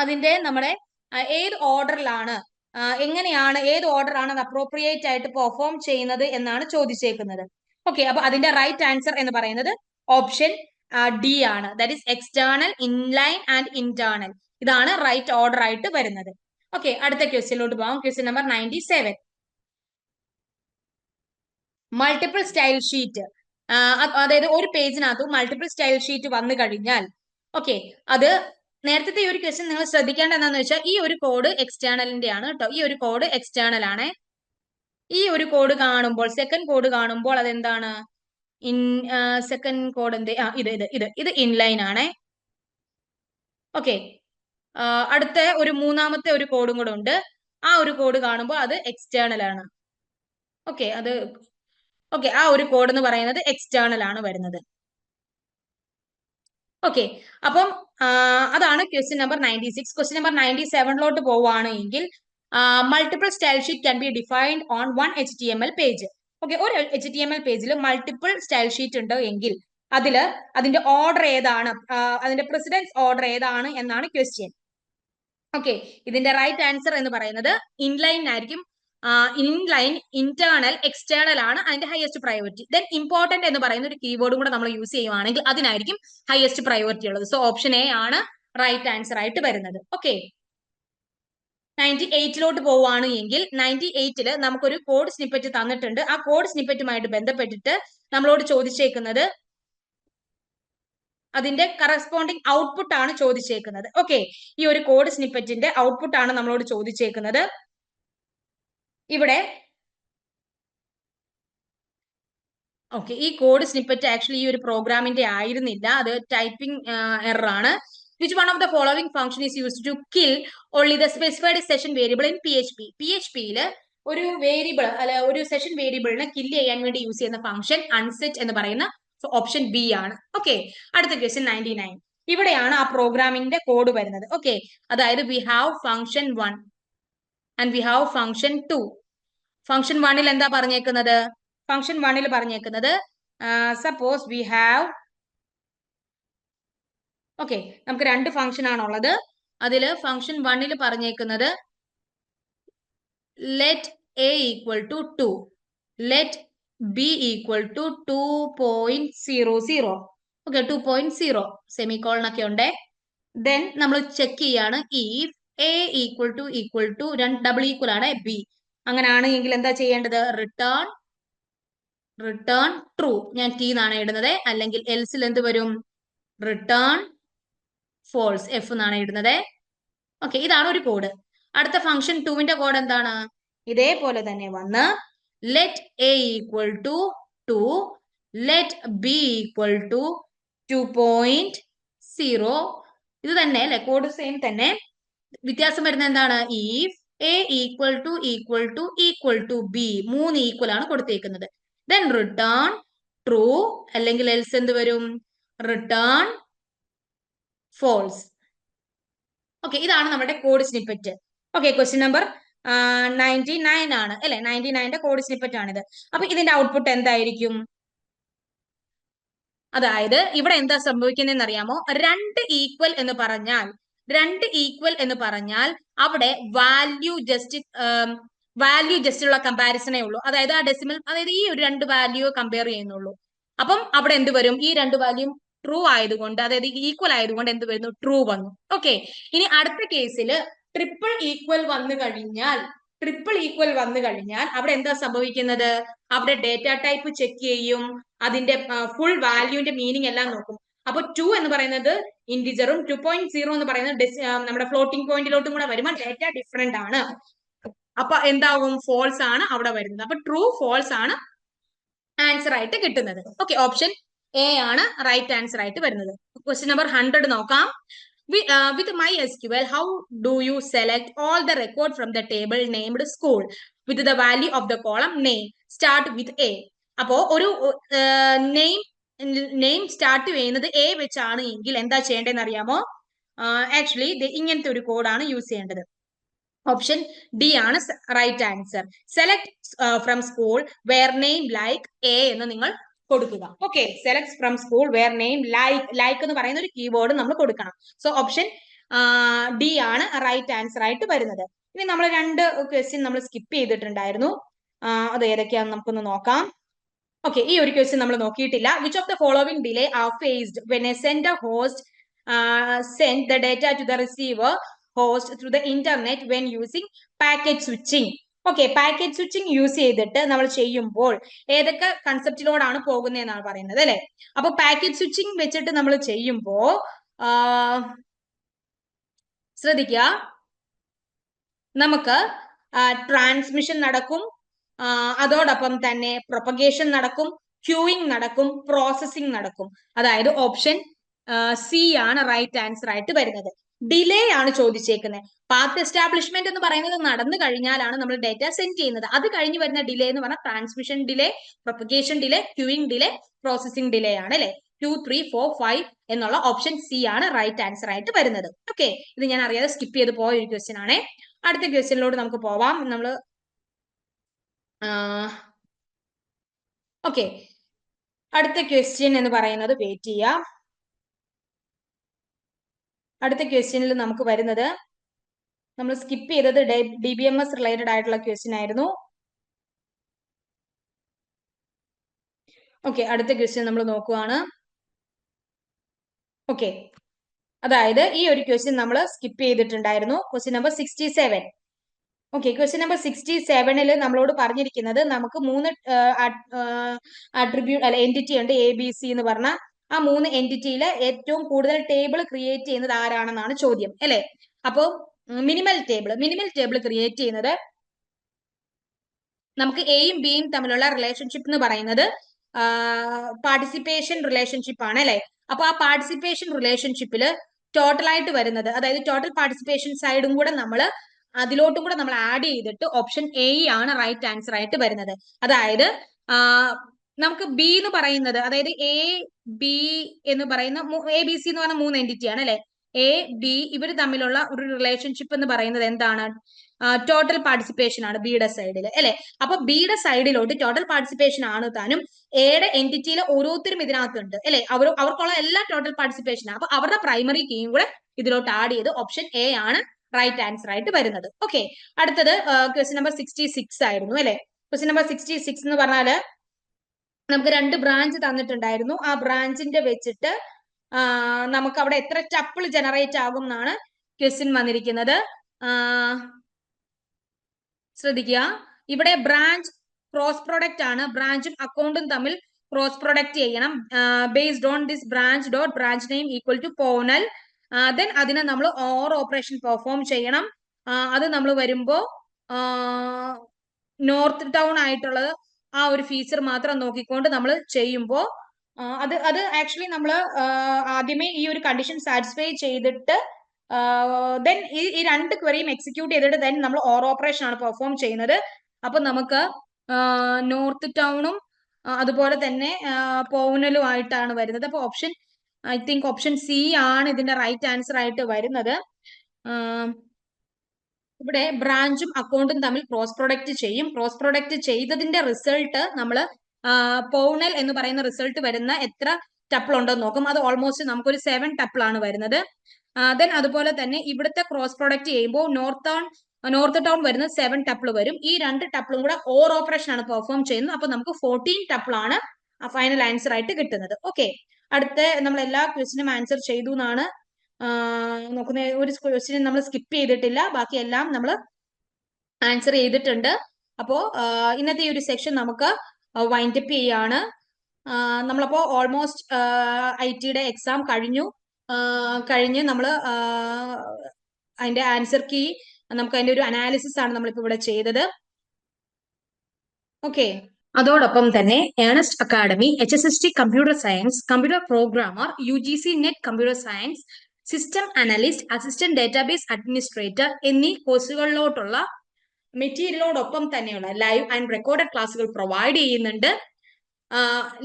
അതിന്റെ നമ്മുടെ ഏത് ഓർഡറിലാണ്, ഏത് ഓർഡറാണ് അത് അപ്രോപ്രിയേറ്റ് ആയിട്ട് പെർഫോം ചെയ്യുന്നത് എന്നാണ് ചോദിച്ചേക്കുന്നത്. ഓക്കെ, അപ്പൊ അതിന്റെ റൈറ്റ് ആൻസർ എന്ന് പറയുന്നത് ഓപ്ഷൻ D ആണ്. That is external, inline and internal. ഇതാണ് റൈറ്റ് ഓർഡർ ആയിട്ട് വരുന്നത്. ഓക്കെ, അടുത്ത ക്വസ്റ്റ്യനിലോട്ട് പോകാം. Question number 97. Multiple style sheet, അതായത് ഒരു പേജിനകത്ത് മൾട്ടിപ്പിൾ സ്റ്റൈൽ ഷീറ്റ് വന്നു കഴിഞ്ഞാൽ, ഓക്കെ, അത് നേരത്തെ ഈ ഒരു ക്വസ്റ്റ്യൻ നിങ്ങൾ ശ്രദ്ധിക്കേണ്ട എന്താന്ന് വെച്ചാൽ ഈ ഒരു കോഡ് എക്സ്റ്റേണലിന്റെ ആണ് കേട്ടോ. ഈ ഒരു കോഡ് എക്സ്റ്റേണൽ ആണ്. ഈ ഒരു കോഡ് കാണുമ്പോൾ, സെക്കൻഡ് കോഡ് കാണുമ്പോൾ അതെന്താണ്? സെക്കൻഡ് കോഡ് എന്ത്? ഇത് ഇൻലൈൻ ആണ്. ഓക്കെ, അടുത്ത ഒരു മൂന്നാമത്തെ ഒരു കോഡും കൂടെ ഉണ്ട്. ആ ഒരു കോഡ് കാണുമ്പോൾ അത് എക്സ്റ്റേണൽ ആണ്. ഓക്കെ, ആ ഒരു കോഡ് എന്ന് പറയുന്നത് എക്സ്റ്റേണൽ ആണ് വരുന്നത്. ഓക്കെ, അപ്പം അതാണ് ക്വസ്റ്റ്യൻ നമ്പർ 96. ക്വസ്റ്റ്യൻ നമ്പർ 97ലോട്ട് പോവുകയാണെങ്കിൽ multiple style sheet can be defined on 1 HTML page. Okay, ഒരു HTML പേജിൽ മൾട്ടിപ്പിൾ സ്റ്റൈൽ ഷീറ്റ് ഉണ്ട് എങ്കിൽ അതിന്റെ ഓർഡർ ഏതാണ്, അതിന്റെ പ്രസിഡൻസ് ഓർഡർ ഏതാണ് എന്നാണ് ക്വസ്റ്റ്യൻ. ഓക്കെ, ഇതിന്റെ റൈറ്റ് ആൻസർ എന്ന് പറയുന്നത് ഇൻലൈൻ ആയിരിക്കും. ഇൻലൈൻ, ഇന്റേണൽ, എക്സ്റ്റേണൽ ആണ് അതിന്റെ ഹയസ്റ്റ് പ്രയോറിറ്റി. ദെൻ ഇമ്പോർട്ടന്റ് എന്ന് പറയുന്ന ഒരു കീവേഡും കൂടെ നമ്മൾ യൂസ് ചെയ്യുവാണെങ്കിൽ അതിനായിരിക്കും ഹയസ്റ്റ് പ്രയോറിറ്റി ഉള്ളത്. സോ ഓപ്ഷൻ A ആണ് റൈറ്റ് ആൻസർ ആയിട്ട് വരുന്നത്. ഓക്കെ, 98ലോട്ട് പോവുകയാണ് എങ്കിൽ 98ല് നമുക്കൊരു കോഡ് സ്നിപ്പറ്റ് തന്നിട്ടുണ്ട്. ആ കോഡ് സ്നിപ്പറ്റുമായിട്ട് ബന്ധപ്പെട്ടിട്ട് നമ്മളോട് ചോദിച്ചേക്കുന്നത് അതിന്റെ കറസ്പോണ്ടിങ് ഔട്ട്പുട്ട് ആണ് ചോദിച്ചേക്കുന്നത്. ഓക്കെ, ഈ ഒരു കോഡ് സ്നിപ്പറ്റിന്റെ ഔട്ട്പുട്ട് ആണ് നമ്മളോട് ചോദിച്ചേക്കുന്നത്. ഇവിടെ ഓക്കെ, ഈ കോഡ് സ്നിപ്പറ്റ് ആക്ച്വലി ഈ ഒരു പ്രോഗ്രാമിന്റെ ആയിരുന്നില്ല, അത് ടൈപ്പിംഗ് എറർ ആണ്. Which one of the following function is used to kill only the specified session variable in PHP? PHPയിൽ ഒരു വേരിയബിൾ അല്ലെ ഒരു സെഷൻ വേരിയബിളിനെ കില്ല് ചെയ്യാൻ വേണ്ടി യൂസ് ചെയ്യുന്ന ഫംഗ്ഷൻ അൺസെറ്റ് എന്ന് പറയുന്ന ഓപ്ഷൻ B ആണ്. ഓക്കെ, അടുത്ത ക്വസ്റ്റ്യൻ 99. ഇവിടെയാണ് ആ പ്രോഗ്രാമിന്റെ കോഡ് വരുന്നത്. ഓക്കെ, അതായത് we have function 1 and we have function 2. Function 1ൽ എന്താ പറഞ്ഞേക്കുന്നത്? ഫംഗ്ഷൻ 1ൽ പറഞ്ഞേക്കുന്നത് സപ്പോസ് വി ഹാവ്, ഓക്കെ, നമുക്ക് രണ്ട് ഫംഗ്ഷൻ ആണുള്ളത്. അതിൽ ഫംഗ്ഷൻ 1ൽ പറഞ്ഞേക്കുന്നത് let A equal to 2, let B equal to 2.00. Okay, 2.0 semicolon ഒക്കെ ഉണ്ട്. ദെൻ നമ്മൾ ചെക്ക് ചെയ്യാണ് if A equal to double equal ആണ് B. അങ്ങനെയാണെങ്കിൽ എന്താ ചെയ്യേണ്ടത്? Return return true. ഞാൻ ടി എന്നാണ് ഇടുന്നത്. അല്ലെങ്കിൽ എൽസിൽ എന്ത് വരും? Return false. എഫ് എന്നാണ് ഇടുന്നത്. ഓക്കെ, ഇതാണ് ഒരു കോഡ്. അടുത്ത ഫംഗ്ഷൻ 2ന്റെ കോഡ് എന്താണ്? ഇതേപോലെ തന്നെ വന്ന് let A equal to 2, let B equal to 2.0. ഇത് തന്നെ അല്ലെ, കോഡ് സെയിം തന്നെ. വ്യത്യാസം വരുന്നത് എന്താണ്? If A equal to equal to equal to B, 3 equal ആണ് കൊടുത്തേക്കുന്നത്. ദെൻ റിട്ടേൺ ട്രൂ, അല്ലെങ്കിൽ എൽസ് എന്ത് വരും? Return false. ഓക്കെ, ഇതാണ് നമ്മുടെ code snippet. Okay, question number 99 ആണ് അല്ലെ, 99ന്റെ കോഡ് സ്നിപ്പറ്റ് ആണിത്. അപ്പൊ ഇതിന്റെ ഔട്ട്പുട്ട് എന്തായിരിക്കും? അതായത് ഇവിടെ എന്താ സംഭവിക്കുന്നതെന്ന് അറിയാമോ? രണ്ട് ഈക്വൽ എന്ന് പറഞ്ഞാൽ അവിടെ വാല്യൂ ജസ്റ്റ് ഉള്ള കമ്പാരിസണേ ഉള്ളൂ. അതായത് ആ ഡെസിമൽ, അതായത് ഈ ഒരു രണ്ട് വാല്യൂ കമ്പയർ ചെയ്യുന്നുള്ളൂ. അപ്പം അവിടെ എന്ത് വരും? ഈ രണ്ട് വാല്യൂ ട്രൂ ആയതുകൊണ്ട്, അതായത് ഈക്വൽ ആയതുകൊണ്ട് എന്ത് വരുന്നു? ട്രൂ വന്നു. ഓക്കെ, ഇനി അടുത്ത കേസിൽ ട്രിപ്പിൾ ഈക്വൽ വന്നു കഴിഞ്ഞാൽ അവിടെ എന്താ സംഭവിക്കുന്നത്? അവിടെ ഡേറ്റ ടൈപ്പ് ചെക്ക് ചെയ്യും, അതിന്റെ ഫുൾ വാല്യൂന്റെ മീനിങ് എല്ലാം നോക്കും. അപ്പൊ 2 എന്ന് പറയുന്നത് ഇന്റിജറും 2.0 എന്ന് പറയുന്നത് നമ്മുടെ ഫ്ലോട്ടിംഗ് പോയിന്റിലോട്ടും കൂടെ വരുമ്പോൾ ഡേറ്റ ഡിഫറെന്റ് ആണ്. അപ്പൊ എന്താവും? ഫോൾസ് ആണ് അവിടെ വരുന്നത്. അപ്പൊ ട്രൂ ഫോൾസ് ആണ് ആൻസർ ആയിട്ട് കിട്ടുന്നത്. ഓക്കെ, ഓപ്ഷൻ എ ആണ് റൈറ്റ് ആൻസർ ആയിട്ട് വരുന്നത്. ക്വസ്റ്റ്യൻ നമ്പർ 100 നോക്കാം. With MySQL, how do you select all the record from the table named school with the value of the column name? Start with A. അപ്പോ ഒരു name start ചെയ്യുന്നത് A വെച്ചാണ് എങ്കിൽ എന്താ ചെയ്യേണ്ടതെന്ന് അറിയാമോ? ആക്ച്വലി ഇങ്ങനത്തെ ഒരു കോഡാണ് യൂസ് ചെയ്യേണ്ടത്. ഓപ്ഷൻ ഡി ആണ് right answer. Select from school where name like A എന്ന് നിങ്ങൾ കൊടുക്കുക. Okay, select from school where name like എന്ന് പറയുന്ന ഒരു കീവേഡ് നമ്മൾ കൊടുക്കണം. സോ ഓപ്ഷൻ ഡി ആണ് റൈറ്റ് ആൻസർ ആയിട്ട് വരുന്നത്. ഇനി നമ്മൾ രണ്ട് ക്വസ്റ്റ്യൻ നമ്മൾ സ്കിപ്പ് ചെയ്തിട്ടുണ്ടായിരുന്നു. അത് ഏതൊക്കെയാണെന്ന് നമുക്കൊന്ന് നോക്കാം. ഓക്കെ, ഈ ഒരു ക്വസ്റ്റ്യൻ നമ്മൾ നോക്കിയിട്ടില്ല. Which of the following delay are faced when a sender host send the data to the receiver host through the internet when using packet switching? Okay, packet switching use ചെയ്തിട്ട് നമ്മൾ ചെയ്യുമ്പോൾ ഏതൊക്കെ കൺസെപ്റ്റിലോടാണ് പോകുന്നതെന്നാണ് പറയുന്നത് അല്ലെ. അപ്പൊ പാക്കറ്റ് സ്വിച്ചിങ് വെച്ചിട്ട് നമ്മൾ ചെയ്യുമ്പോ ശ്രദ്ധിക്കുക, നമുക്ക് ട്രാൻസ്മിഷൻ നടക്കും, അതോടൊപ്പം തന്നെ പ്രൊപ്പഗേഷൻ നടക്കും, ക്യൂയിങ് നടക്കും, പ്രോസസ്സിംഗ് നടക്കും. അതായത് ഓപ്ഷൻ സി ആണ് റൈറ്റ് ആൻസർ ആയിട്ട് വരുന്നത്. ഡിലേ ആണ് ചോദിച്ചേക്കുന്നത്. പാത്ത് എസ്റ്റാബ്ലിഷ്മെന്റ് എന്ന് പറയുന്നത് നടന്നു കഴിഞ്ഞാലാണ് നമ്മൾ ഡേറ്റ സെൻഡ് ചെയ്യുന്നത്. അത് കഴിഞ്ഞ് വരുന്ന ഡിലേ എന്ന് പറഞ്ഞാൽ transmission delay, propagation delay, queuing delay, processing delay ആണ് അല്ലെ. 2, 3, 4, 5 എന്നുള്ള ഓപ്ഷൻ സി ആണ് റൈറ്റ് ആൻസർ ആയിട്ട് വരുന്നത്. ഓക്കെ, ഇത് ഞാൻ അറിയാതെ സ്കിപ്പ് ചെയ്ത് പോയ ഒരു ക്വസ്റ്റ്യൻ ആണ്. അടുത്ത ക്വസ്റ്റ്യനിലോട്ട് നമുക്ക് പോവാം. ഓക്കെ, അടുത്ത ക്വസ്റ്റ്യൻ എന്ന് പറയുന്നത്, വെയിറ്റ് ചെയ്യാം. അടുത്ത ക്വസ്റ്റ്യനിൽ നമുക്ക് വരുന്നത്, നമ്മൾ സ്കിപ്പ് ചെയ്തത് DBMS റിലേറ്റഡ് ആയിട്ടുള്ള ക്വസ്റ്റ്യൻ ആയിരുന്നു. ഓക്കെ, അടുത്ത ക്വസ്റ്റ്യൻ നമ്മൾ നോക്കുവാണ്. ഓക്കെ, അതായത് ഈ ഒരു ക്വസ്റ്റ്യൻ നമ്മൾ സ്കിപ്പ് ചെയ്തിട്ടുണ്ടായിരുന്നു. Question number 67. Okay, question number 67 നമ്മളോട് പറഞ്ഞിരിക്കുന്നത്, നമുക്ക് 3 അട്രിബ്യൂട്ട് എൻറ്റിറ്റി ഉണ്ട്, ABC എന്ന് പറഞ്ഞ. ആ 3 എൻറ്റിറ്റിയിൽ ഏറ്റവും കൂടുതൽ ടേബിൾ ക്രിയേറ്റ് ചെയ്യുന്നത് ആരാണെന്നാണ് ചോദ്യം അല്ലെ. അപ്പോൾ മിനിമൽ ടേബിൾ ക്രിയേറ്റ് ചെയ്യുന്നത് നമുക്ക് എയും ബിയും തമ്മിലുള്ള റിലേഷൻഷിപ്പ് എന്ന് പറയുന്നത് പാർട്ടിസിപ്പേഷൻ റിലേഷൻഷിപ്പ് ആണ് അല്ലെ. അപ്പൊ ആ പാർട്ടിസിപ്പേഷൻ റിലേഷൻഷിപ്പിൽ ടോട്ടൽ ആയിട്ട് വരുന്നത്, അതായത് ടോട്ടൽ പാർട്ടിസിപ്പേഷൻ സൈഡും കൂടെ അതിലോട്ടും കൂടെ നമ്മൾ ആഡ് ചെയ്തിട്ട് ഓപ്ഷൻ എ ആണ് റൈറ്റ് ആൻസർ ആയിട്ട് വരുന്നത്. അതായത് നമുക്ക് ബി എന്ന് പറയുന്നത്, അതായത് എ ബി എന്ന് പറയുന്ന ABC എന്ന് പറഞ്ഞ 3 എൻറ്റിറ്റി ആണ് അല്ലെ. എ ബി ഇവർ തമ്മിലുള്ള ഒരു റിലേഷൻഷിപ്പ് എന്ന് പറയുന്നത് എന്താണ്? ടോട്ടൽ പാർട്ടിസിപ്പേഷൻ ആണ് ബിയുടെ സൈഡിൽ അല്ലെ. അപ്പൊ ബിയുടെ സൈഡിലോട്ട് ടോട്ടൽ പാർട്ടിസിപ്പേഷൻ ആണ് താനും. എയുടെ എൻറ്റിറ്റിയിൽ ഓരോരുത്തരും ഇതിനകത്തുണ്ട് അല്ലെ. അവർക്കുള്ള എല്ലാ ടോട്ടൽ പാർട്ടിസിപ്പേഷൻ, അപ്പൊ അവരുടെ പ്രൈമറി കീയും കൂടെ ഇതിലോട്ട് ആഡ് ചെയ്ത് ഓപ്ഷൻ എ ആണ് റൈറ്റ് ആൻസർ ആയിട്ട് വരുന്നത്. ഓക്കെ, അടുത്തത് ക്വസ്റ്റ്യൻ നമ്പർ 66 ആയിരുന്നു അല്ലെ. ക്വസ്റ്റ്യൻ നമ്പർ 66 എന്ന് പറഞ്ഞാല് നമുക്ക് 2 ബ്രാഞ്ച് തന്നിട്ടുണ്ടായിരുന്നു. ആ ബ്രാഞ്ചിന്റെ വെച്ചിട്ട് നമുക്ക് അവിടെ എത്ര ടപ്പിൾ ജനറേറ്റ് ആകും എന്നാണ് ക്വസ്റ്റ്യൻ വന്നിരിക്കുന്നത്. ശ്രദ്ധിക്കുക, ഇവിടെ ബ്രാഞ്ച് ക്രോസ് പ്രൊഡക്റ്റ് ആണ്. ബ്രാഞ്ചും അക്കൗണ്ടും തമ്മിൽ ക്രോസ് പ്രൊഡക്റ്റ് ചെയ്യണം. Based on this branch dot branch name equal to പോനൽ. ദെൻ അതിനെ നമ്മൾ ഓർ ഓപ്പറേഷൻ പെർഫോം ചെയ്യണം. അത് നമ്മൾ വരുമ്പോ നോർത്ത് ടൗൺ ആയിട്ടുള്ളത് ആ ഒരു ഫീച്ചർ മാത്രം നോക്കിക്കൊണ്ട് നമ്മൾ ചെയ്യുമ്പോൾ അത് ആക്ച്വലി നമ്മൾ ആദ്യമേ ഈ ഒരു കണ്ടീഷൻ സാറ്റിസ്ഫൈ ചെയ്തിട്ട് ദെൻ ഈ രണ്ട് ക്വറിയും എക്സിക്യൂട്ട് ചെയ്തിട്ട് ദെൻ നമ്മൾ ഓർ ഓപ്പറേഷൻ ആണ് പെർഫോം ചെയ്യുന്നത്. അപ്പൊ നമുക്ക് നോർത്ത് ടൗണും അതുപോലെ തന്നെ പൗനലും ആയിട്ടാണ് വരുന്നത്. അപ്പൊ option I think option C ആണ് ഇതിന്റെ റൈറ്റ് ആൻസർ ആയിട്ട് വരുന്നത്. ഇവിടെ ബ്രാഞ്ചും അക്കൗണ്ടും തമ്മിൽ ക്രോസ് പ്രൊഡക്റ്റ് ചെയ്യും. ക്രോസ് പ്രൊഡക്റ്റ് ചെയ്തതിന്റെ റിസൾട്ട് നമ്മൾ പൗണൽ എന്ന് പറയുന്ന റിസൾട്ട് വരുന്ന എത്ര ടപ്പിൾ ഉണ്ടെന്ന് നോക്കും. അത് ഓൾമോസ്റ്റ് നമുക്കൊരു 7 ടപ്പിൾ ആണ് വരുന്നത്. ദെൻ അതുപോലെ തന്നെ ഇവിടുത്തെ ക്രോസ് പ്രൊഡക്റ്റ് ചെയ്യുമ്പോൾ നോർത്ത് ടൗൺ വരുന്ന 7 ടപ്പിൾ വരും. ഈ രണ്ട് ടപ്പിളും കൂടെ ഓർ ഓപ്പറേഷൻ ആണ് പെർഫോം ചെയ്യുന്നത്. അപ്പൊ നമുക്ക് 14 ടപ്പിൾ ആണ് ഫൈനൽ ആൻസർ ആയിട്ട് കിട്ടുന്നത്. ഓക്കെ, അടുത്ത നമ്മൾ എല്ലാ ക്വസ്റ്റിനും ആൻസർ ചെയ്തു എന്നാണ് നോക്കുന്ന. ഒരു ക്വസ്റ്റിനും നമ്മൾ സ്കിപ്പ് ചെയ്തിട്ടില്ല, ബാക്കി എല്ലാം നമ്മൾ ആൻസർ ചെയ്തിട്ടുണ്ട്. അപ്പോ ഇന്നത്തെ ഈ ഒരു സെക്ഷൻ നമുക്ക് വൈൻഡപ്പ് ചെയ്യാണ്. നമ്മളപ്പോ ഓൾമോസ്റ്റ് IT-യുടെ എക്സാം കഴിഞ്ഞ് നമ്മൾ അതിന്റെ ആൻസർ കീ നമുക്ക് അതിന്റെ ഒരു അനാലിസിസ് ആണ് നമ്മളിപ്പോ ഇവിടെ ചെയ്തത്. ഓക്കെ, അതോടൊപ്പം തന്നെ Ernest Academy, HSST computer science, computer programmer, UGC net computer science, system analyst, assistant database administrator എന്നീ കോഴ്സുകളിലോട്ടുള്ള മെറ്റീരിയലോടൊപ്പം തന്നെയുള്ള ലൈവ് ആൻഡ് റെക്കോർഡഡ് ക്ലാസ്സുകൾ പ്രൊവൈഡ് ചെയ്യുന്നുണ്ട്.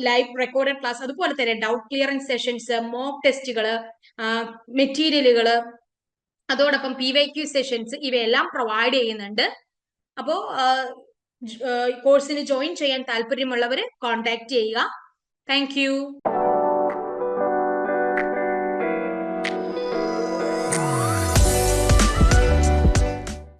ലൈവ് റെക്കോർഡഡ് ക്ലാസ്, അതുപോലെ തന്നെ ഡൗട്ട് ക്ലിയറിംഗ് സെഷൻസ്, മോക്ക് ടെസ്റ്റുകൾ, മെറ്റീരിയലുകൾ, അതോടൊപ്പം PYQ സെഷൻസ് ഇവയെല്ലാം പ്രൊവൈഡ് ചെയ്യുന്നുണ്ട്. അപ്പോ കോഴ്സിന് ജോയിൻ ചെയ്യാൻ താല്പര്യമുള്ളവർ കോൺടാക്ട് ചെയ്യുക. താങ്ക്